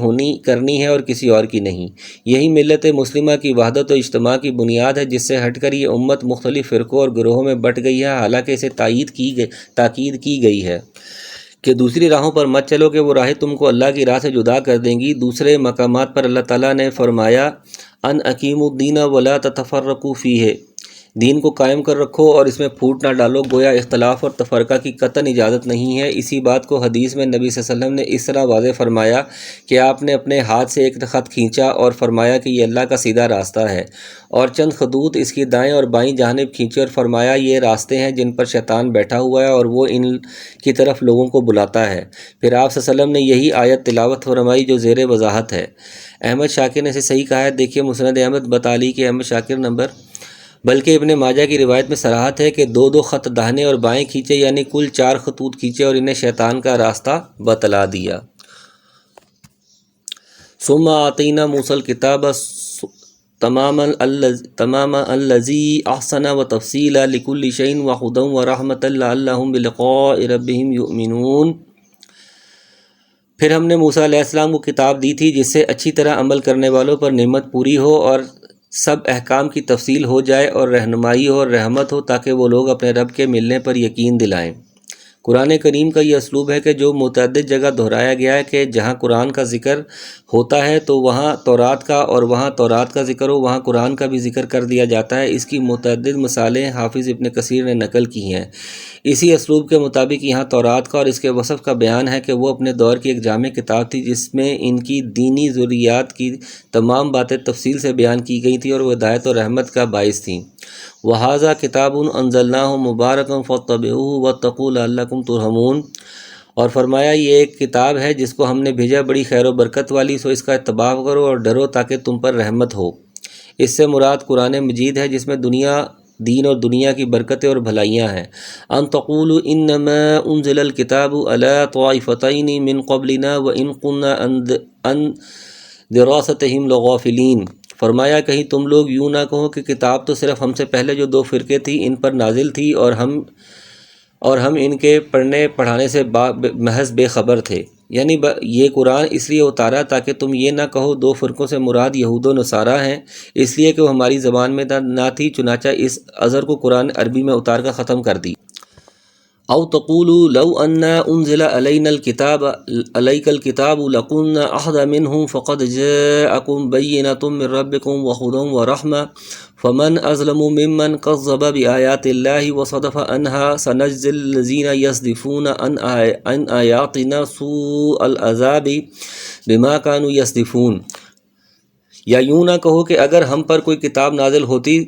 کرنی ہے اور کسی اور کی نہیں۔ یہی ملت مسلمہ کی وحدت و اجتماع کی بنیاد ہے، جس سے ہٹ کر یہ امت مختلف فرقوں اور گروہوں میں بٹ گئی ہے، حالانکہ اسے تاکید کی گئی ہے کہ دوسری راہوں پر مت چلو کہ وہ راہیں تم کو اللہ کی راہ سے جدا کر دیں گی۔ دوسرے مقامات پر اللہ تعالیٰ نے فرمایا ان اقیموا الدین ولا تتفرقوا فیہ، دین کو قائم کر رکھو اور اس میں پھوٹ نہ ڈالو، گویا اختلاف اور تفرقہ کی قطعاً اجازت نہیں ہے۔ اسی بات کو حدیث میں نبی صلی اللہ علیہ وسلم نے اس طرح واضح فرمایا کہ آپ نے اپنے ہاتھ سے ایک خط کھینچا اور فرمایا کہ یہ اللہ کا سیدھا راستہ ہے، اور چند خطوط اس کی دائیں اور بائیں جانب کھینچے اور فرمایا یہ راستے ہیں جن پر شیطان بیٹھا ہوا ہے اور وہ ان کی طرف لوگوں کو بلاتا ہے۔ پھر آپ صلی اللہ علیہ وسلم نے یہی آیت تلاوت فرمائی جو زیر وضاحت ہے۔ احمد شاکر نے اسے صحیح کہا ہے، دیکھیے مسند احمد بتعلیق کے احمد شاکر نمبر۔ بلکہ ابن ماجہ کی روایت میں صراحت ہے کہ دو خط داہنے اور بائیں کھینچے، یعنی کل 4 خطوط کھینچے اور انہیں شیطان کا راستہ بتلا دیا۔ ثم آتینا موسیٰ الکتاب تماما الذی احسن وتفصیلا لکل شیء وہدی ورحمۃ لعلہم بلقاء ربہم یؤمنون۔ پھر ہم نے موسیٰ علیہ السلام کو کتاب دی تھی جس سے اچھی طرح عمل کرنے والوں پر نعمت پوری ہو اور سب احکام کی تفصیل ہو جائے اور رہنمائی ہو اور رحمت ہو، تاکہ وہ لوگ اپنے رب کے ملنے پر یقین دلائیں۔ قرآن کریم کا یہ اسلوب ہے کہ جو متعدد جگہ دہرایا گیا ہے کہ جہاں قرآن کا ذکر ہوتا ہے تو وہاں تورات کا، اور وہاں تورات کا ذکر ہو وہاں قرآن کا بھی ذکر کر دیا جاتا ہے۔ اس کی متعدد مثالیں حافظ ابن کثیر نے نقل کی ہیں۔ اسی اسلوب کے مطابق یہاں تورات کا اور اس کے وصف کا بیان ہے کہ وہ اپنے دور کی ایک جامع کتاب تھی جس میں ان کی دینی ضروریات کی تمام باتیں تفصیل سے بیان کی گئی تھیں اور وہ ہدایت اور رحمت کا باعث تھیں۔ وَهَذَا كِتَابٌ أَنزَلْنَاهُ مُبَارَكٌ فَاتَّبِعُوهُ وَاتَّقُوا لَعَلَّكُمْ تُرْحَمُونَ۔ اور فرمایا یہ ایک کتاب ہے جس کو ہم نے بھیجا بڑی خیر و برکت والی، سو اس کا اتباع کرو اور ڈرو تاکہ تم پر رحمت ہو۔ اس سے مراد قرآن مجید ہے جس میں دین اور دنیا کی برکتیں اور بھلائیاں ہیں۔ ان تقولوا انما انزل الكتاب على طائفتين من قبلنا وان كنا عن دراستهم لغافلين۔ فرمایا کہیں تم لوگ یوں نہ کہو کہ کتاب تو صرف ہم سے پہلے جو 2 فرقے تھی ان پر نازل تھی، اور ہم ان کے پڑھنے پڑھانے سے محض بے خبر تھے۔ یعنی یہ قرآن اس لیے اتارا تاکہ تم یہ نہ کہو دو فرقوں سے مراد یہود و نصارہ ہیں، اس لیے کہ وہ ہماری زبان میں نہ تھی، چنانچہ اس عذر کو قرآن عربی میں اتار کر ختم کر دی۔ او تقولوا لو ان انزل علينا الكتاب عليك الكتاب لكنا اهدى منهم فقد جاءكم بينة من ربكم وهدى ورحمة فمن اظلم ممن كذب بآيات الله وصدف عنها سنجزي الذين يصدفون عن آياتنا سوء العذاب بما كانوا يصدفون۔ یا یوں نہ کہو کہ اگر ہم پر کوئی کتاب نازل ہوتی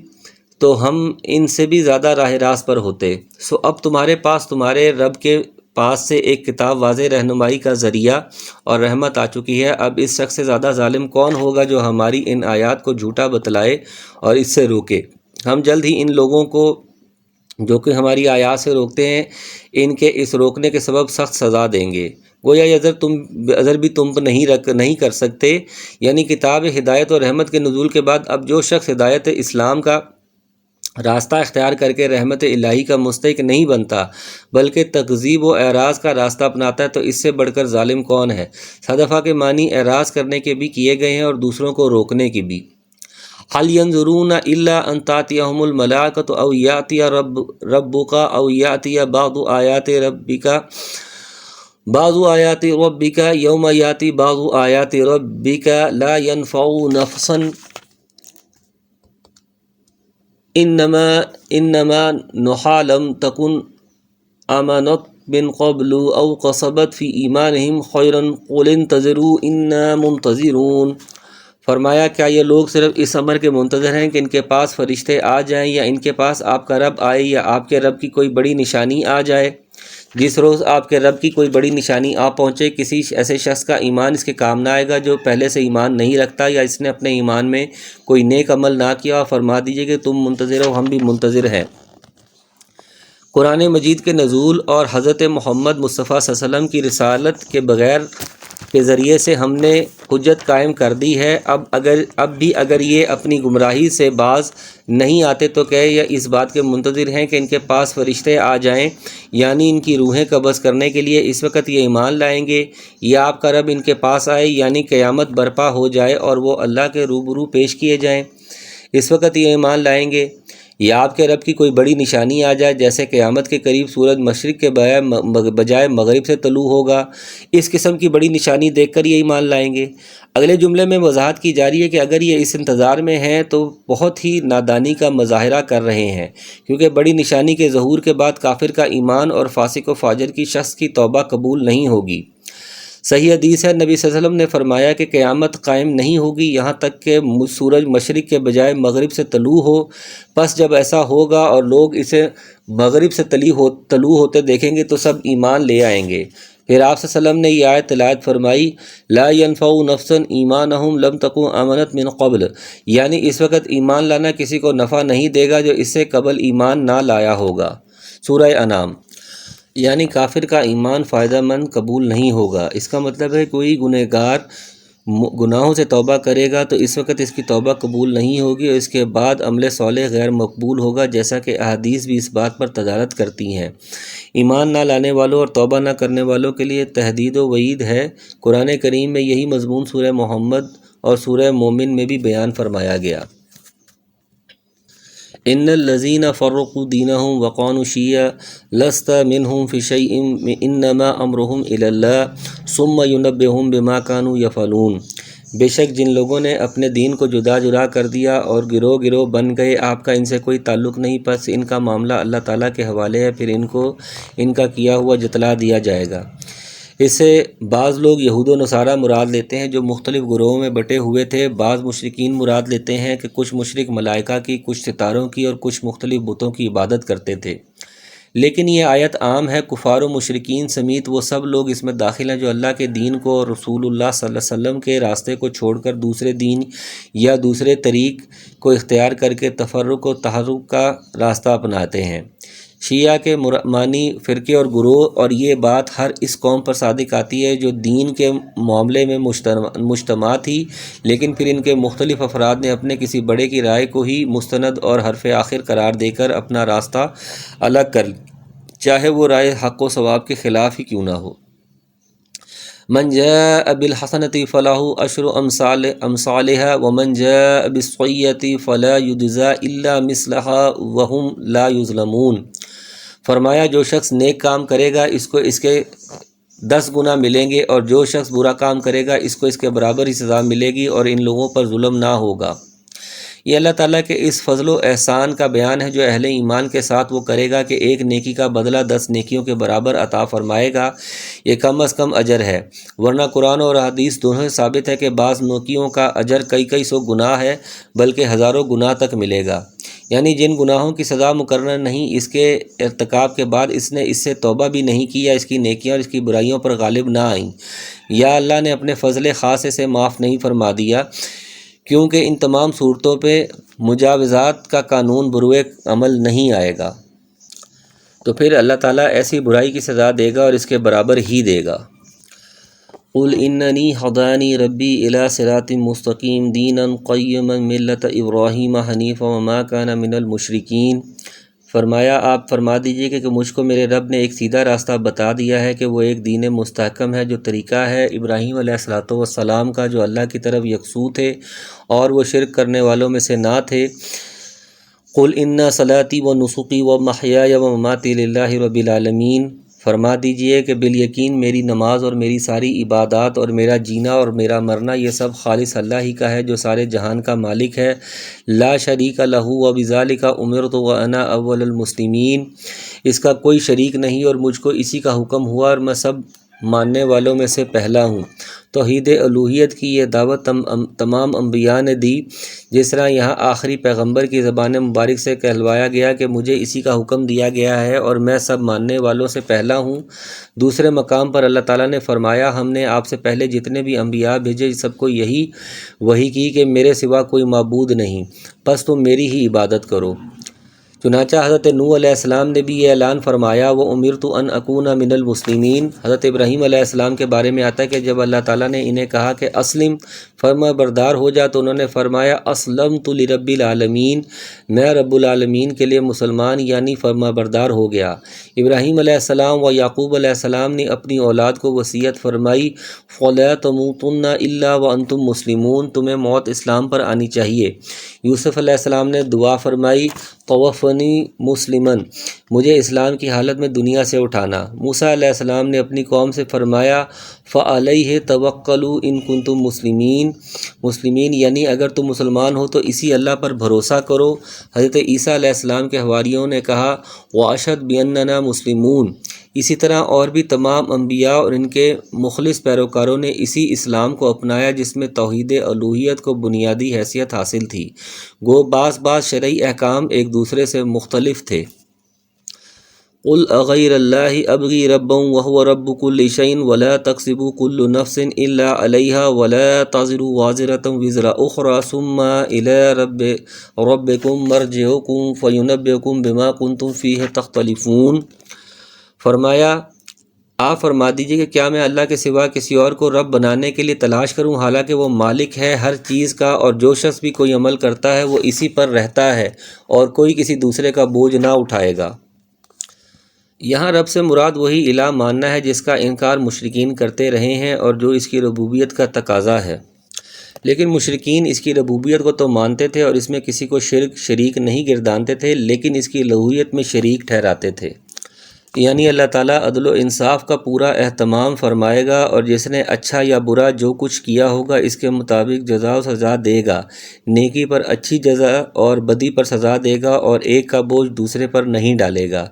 تو ہم ان سے بھی زیادہ راہ راست پر ہوتے۔ سو اب تمہارے پاس تمہارے رب کے پاس سے ایک کتاب واضح رہنمائی کا ذریعہ اور رحمت آ چکی ہے، اب اس شخص سے زیادہ ظالم کون ہوگا جو ہماری ان آیات کو جھوٹا بتلائے اور اس سے روکے۔ ہم جلد ہی ان لوگوں کو جو کہ ہماری آیات سے روکتے ہیں ان کے اس روکنے کے سبب سخت سزا دیں گے۔ گویا یہ عذر بھی تم نہیں کر سکتے، یعنی کتاب ہدایت اور رحمت کے نزول کے بعد اب جو شخص ہدایت اسلام کا راستہ اختیار کر کے رحمت الہی کا مستحق نہیں بنتا بلکہ تکذیب و اعراض کا راستہ اپناتا ہے تو اس سے بڑھ کر ظالم کون ہے۔ صدفہ کے معنی اعراض کرنے کے بھی کیے گئے ہیں اور دوسروں کو روکنے کی بھی۔ حل ينظرون الا ان تاتيهم الملائکۃ او یاتی ربک او یاتی بعض آیات ربک یوم یاتی بعض آیات ربک لا ينفع نفسا انما نحا لم تکن آمنت من قبل او کسبت فی ایمانہم خیرا قل انتظروا انا منتظرون۔ فرمایا کیا یہ لوگ صرف اس امر کے منتظر ہیں کہ ان کے پاس فرشتے آ جائیں یا ان کے پاس آپ کا رب آئے یا آپ کے رب کی کوئی بڑی نشانی آ جائے؟ جس روز آپ کے رب کی کوئی بڑی نشانی آ پہنچے کسی ایسے شخص کا ایمان اس کے کام نہ آئے گا جو پہلے سے ایمان نہیں رکھتا یا اس نے اپنے ایمان میں کوئی نیک عمل نہ کیا، اور فرما دیجئے کہ تم منتظر ہو ہم بھی منتظر ہیں۔ قرآن مجید کے نزول اور حضرت محمد مصطفیٰ صلی اللہ علیہ وسلم کی رسالت کے بغیر کے ذریعے سے ہم نے حجت قائم کر دی ہے۔ اب بھی اگر یہ اپنی گمراہی سے باز نہیں آتے تو کہ یا اس بات کے منتظر ہیں کہ ان کے پاس فرشتے آ جائیں، یعنی ان کی روحیں قبض کرنے کے لیے اس وقت یہ ایمان لائیں گے، یا آپ کا رب ان کے پاس آئے یعنی قیامت برپا ہو جائے اور وہ اللہ کے روبرو پیش کیے جائیں، اس وقت یہ ایمان لائیں گے، یا آپ کے رب کی کوئی بڑی نشانی آ جائے جیسے قیامت کے قریب سورج مشرق کے بجائے مغرب سے طلوع ہوگا، اس قسم کی بڑی نشانی دیکھ کر یہ ایمان لائیں گے۔ اگلے جملے میں وضاحت کی جا رہی ہے کہ اگر یہ اس انتظار میں ہیں تو بہت ہی نادانی کا مظاہرہ کر رہے ہیں، کیونکہ بڑی نشانی کے ظہور کے بعد کافر کا ایمان اور فاسق و فاجر کی شخص کی توبہ قبول نہیں ہوگی۔ صحیح حدیث ہے، نبی صلی اللہ علیہ وسلم نے فرمایا کہ قیامت قائم نہیں ہوگی یہاں تک کہ سورج مشرق کے بجائے مغرب سے طلوع ہو، پس جب ایسا ہوگا اور لوگ اسے مغرب سے طلوع ہوتے دیکھیں گے تو سب ایمان لے آئیں گے۔ پھر آپ صلی اللہ علیہ وسلم نے یہ آیت تلاوت فرمائی، لا ينفع نفسا ایمانہم لم تکن آمنت من قبل، یعنی اس وقت ایمان لانا کسی کو نفع نہیں دے گا جو اس سے قبل ایمان نہ لایا ہوگا۔ سورہ انعام۔ یعنی کافر کا ایمان فائدہ مند قبول نہیں ہوگا۔ اس کا مطلب ہے کوئی گنہگار گناہوں سے توبہ کرے گا تو اس وقت اس کی توبہ قبول نہیں ہوگی اور اس کے بعد عمل صالح غیر مقبول ہوگا، جیسا کہ احادیث بھی اس بات پر دلالت کرتی ہیں۔ ایمان نہ لانے والوں اور توبہ نہ کرنے والوں کے لیے تحدید و وعید ہے۔ قرآن کریم میں یہی مضمون سورہ محمد اور سورہ مومن میں بھی بیان فرمایا گیا۔ ان الذین فرقوا دینہم وقالوا شیعا لست منہم فی شیء انما امرہم الی اللہ ثم ینبئہم بما کانوا یفعلون۔ بے شک جن لوگوں نے اپنے دین کو جدا کر دیا اور گروہ گروہ بن گئے، آپ کا ان سے کوئی تعلق نہیں، پس ان کا معاملہ اللہ تعالیٰ کے حوالے ہے، پھر ان کو ان کا کیا ہوا جتلا دیا جائے گا۔ اس سے بعض لوگ یہود و نصارہ مراد لیتے ہیں جو مختلف گروہوں میں بٹے ہوئے تھے، بعض مشرکین مراد لیتے ہیں کہ کچھ مشرک ملائکہ کی، کچھ ستاروں کی اور کچھ مختلف بتوں کی عبادت کرتے تھے۔ لیکن یہ آیت عام ہے، کفار و مشرکین سمیت وہ سب لوگ اس میں داخل ہیں جو اللہ کے دین کو اور رسول اللہ صلی اللہ علیہ وسلم کے راستے کو چھوڑ کر دوسرے دین یا دوسرے طریق کو اختیار کر کے تفرق و تحرک کا راستہ اپناتے ہیں۔ شیعہ کے معنی فرقے اور گروہ، اور یہ بات ہر اس قوم پر صادق آتی ہے جو دین کے معاملے میں مجتمع تھی، لیکن پھر ان کے مختلف افراد نے اپنے کسی بڑے کی رائے کو ہی مستند اور حرف آخر قرار دے کر اپنا راستہ الگ چاہے وہ رائے حق و ثواب کے خلاف ہی کیوں نہ ہو۔ من جاء بالحسنۃ فلہ عشر امثالها ومن جاء بالسیئۃ فلا یجزی الا مثلها وهم لا یظلمون۔ فرمایا جو شخص نیک کام کرے گا اس کو اس کے 10 گنا ملیں گے، اور جو شخص برا کام کرے گا اس کو اس کے برابر ہی سزا ملے گی، اور ان لوگوں پر ظلم نہ ہوگا۔ یہ اللہ تعالیٰ کے اس فضل و احسان کا بیان ہے جو اہل ایمان کے ساتھ وہ کرے گا کہ ایک نیکی کا بدلہ 10 نیکیوں کے برابر عطا فرمائے گا۔ یہ کم از کم اجر ہے، ورنہ قرآن اور حدیث دونوں سے ثابت ہے کہ بعض نیکیوں کا اجر کئی سو گنا ہے، بلکہ ہزاروں گنا تک ملے گا۔ یعنی جن گناہوں کی سزا مقرر نہیں، اس کے ارتکاب کے بعد اس نے اس سے توبہ بھی نہیں کی، یا اس کی نیکیاں اور اس کی برائیوں پر غالب نہ آئیں، یا اللہ نے اپنے فضل خاص سے معاف نہیں فرما دیا، کیونکہ ان تمام صورتوں پہ مجاوزات کا قانون بروئے عمل نہیں آئے گا، تو پھر اللہ تعالیٰ ایسی برائی کی سزا دے گا اور اس کے برابر ہی دے گا۔ قل اننی ہدانی ربی الی صراط مستقیم دینا قیما ملۃ ابراہیم حنیفا وما کان من المشرکین۔ فرمایا آپ فرما دیجئے کہ مجھ کو میرے رب نے ایک سیدھا راستہ بتا دیا ہے کہ وہ ایک دین مستحکم ہے جو طریقہ ہے ابراہیم علیہ السلام کا، جو اللہ کی طرف یکسو تھے اور وہ شرک کرنے والوں میں سے نہ تھے۔ قل ان صلاتی و نسخی و محیای و مماتی للہ رب العالمین۔ فرما دیجئے کہ بالیقین میری نماز اور میری ساری عبادات اور میرا جینا اور میرا مرنا یہ سب خالص اللہ ہی کا ہے جو سارے جہان کا مالک ہے، لا شریک لہ وبذالک امرت وانا اول المسلمین۔ اس کا کوئی شریک نہیں اور مجھ کو اسی کا حکم ہوا اور میں سب ماننے والوں میں سے پہلا ہوں۔ توحید الوہیت کی یہ دعوت تمام انبیاء نے دی، جس طرح یہاں آخری پیغمبر کی زبان مبارک سے کہلوایا گیا کہ مجھے اسی کا حکم دیا گیا ہے اور میں سب ماننے والوں سے پہلا ہوں۔ دوسرے مقام پر اللہ تعالیٰ نے فرمایا ہم نے آپ سے پہلے جتنے بھی انبیاء بھیجے سب کو یہی وحی کی کہ میرے سوا کوئی معبود نہیں، بس تم میری ہی عبادت کرو۔ چنانچہ حضرت نوح علیہ السلام نے بھی یہ اعلان فرمایا وَأُمِرْتُ أَنْ أَكُونَ مِنَ الْمُسْلِمِينَ۔ حضرت ابراہیم علیہ السلام کے بارے میں آتا ہے کہ جب اللہ تعالیٰ نے انہیں کہا کہ اسلم، فرما بردار ہو جا، تو انہوں نے فرمایا اسلمت لرب العالمین، میں رب العالمین کے لیے مسلمان یعنی فرما بردار ہو گیا۔ ابراہیم علیہ السلام و یعقوب علیہ السلام نے اپنی اولاد کو وصیت فرمائی فَلَا تَمُوتُنَّ إِلَّا وَأَنْتُمْ مُسْلِمُونَ، تمہیں موت اسلام پر آنی چاہیے۔ یوسف علیہ السلام نے دعا فرمائی توفنی مسلمن، مجھے اسلام کی حالت میں دنیا سے اٹھانا۔ موسیٰ علیہ السلام نے اپنی قوم سے فرمایا فَعَلَيْهِ تَوَكَّلُوا إِن كُنتُم مسلمین یعنی اگر تم مسلمان ہو تو اسی اللہ پر بھروسہ کرو۔ حضرت عیسیٰ علیہ السلام کے حواریوں نے کہا وَأَشْهَدُ بِأَنَّنَا مُسْلِمُونَ۔ اسی طرح اور بھی تمام انبیاء اور ان کے مخلص پیروکاروں نے اسی اسلام کو اپنایا جس میں توحید الوہیت کو بنیادی حیثیت حاصل تھی، گو بعض شرعی احکام ایک دوسرے سے مختلف تھے۔ قل اغیر اللہ ابغی ربا وهو رب كل شيء ولا تكسب كل نفس الا عليها ولا تزر وازرة وزر اخرى ثم الى ربكم مرجعكم فينبئكم بما كنتم فيه تختلفون۔ فرمایا آپ فرما دیجئے کہ کیا میں اللہ کے سوا کسی اور کو رب بنانے کے لیے تلاش کروں، حالانکہ وہ مالک ہے ہر چیز کا، اور جو شخص بھی کوئی عمل کرتا ہے وہ اسی پر رہتا ہے اور کوئی کسی دوسرے کا بوجھ نہ اٹھائے گا۔ یہاں رب سے مراد وہی الہ ماننا ہے جس کا انکار مشرکین کرتے رہے ہیں اور جو اس کی ربوبیت کا تقاضا ہے، لیکن مشرکین اس کی ربوبیت کو تو مانتے تھے اور اس میں کسی کو شریک نہیں گردانتے تھے، لیکن اس کی الوہیت میں شریک ٹھہراتے تھے۔ یعنی اللہ تعالیٰ عدل و انصاف کا پورا اہتمام فرمائے گا اور جس نے اچھا یا برا جو کچھ کیا ہوگا اس کے مطابق جزا و سزا دے گا، نیکی پر اچھی جزا اور بدی پر سزا دے گا، اور ایک کا بوجھ دوسرے پر نہیں ڈالے گا۔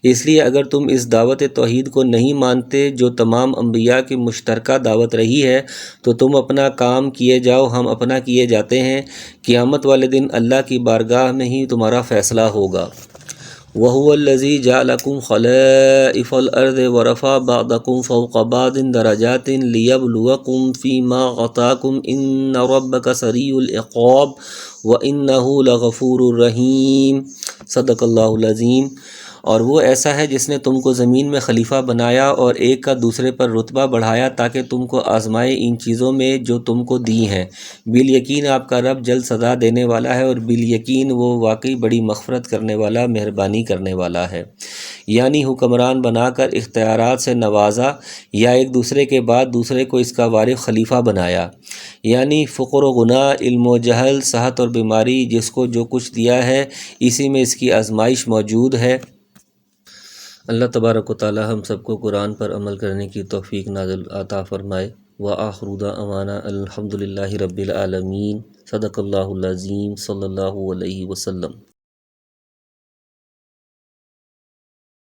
اس لیے اگر تم اس دعوت توحید کو نہیں مانتے جو تمام انبیاء کی مشترکہ دعوت رہی ہے تو تم اپنا کام کیے جاؤ، ہم اپنا کیے جاتے ہیں، قیامت والے دن اللہ کی بارگاہ میں ہی تمہارا فیصلہ ہوگا۔ وَهُوَ الَّذِي جَعَلَكُمْ خَلَائِفَ الْأَرْضِ وَرَفَعَ بَعْضَكُمْ فَوْقَ بَعْضٍ دَرَجَاتٍ لِيَبْلُوَكُمْ فِي مَا آتَاكُمْ إِنَّ رَبَّكَ سَرِيعُ الْعِقَابِ وَإِنَّهُ لَغَفُورٌ رَحِيمٌ۔ صدق اللہ العظیم۔ اور وہ ایسا ہے جس نے تم کو زمین میں خلیفہ بنایا اور ایک کا دوسرے پر رتبہ بڑھایا تاکہ تم کو آزمائے ان چیزوں میں جو تم کو دی ہیں۔ بالیقین آپ کا رب جلد سزا دینے والا ہے اور بالیقین وہ واقعی بڑی مغفرت کرنے والا، مہربانی کرنے والا ہے۔ یعنی حکمران بنا کر اختیارات سے نوازا، یا ایک دوسرے کے بعد دوسرے کو اس کا وارث خلیفہ بنایا، یعنی فقر و غنا، علم و جہل، صحت اور بیماری، جس کو جو کچھ دیا ہے اسی میں اس کی آزمائش موجود ہے۔ اللہ تبارک و تعالی ہم سب کو قرآن پر عمل کرنے کی توفیق نازل عطا فرمائے۔ وآخر دعوانا الحمد للہ رب العالمین۔ صدق اللہ العظیم، صلی اللہ علیہ وسلم۔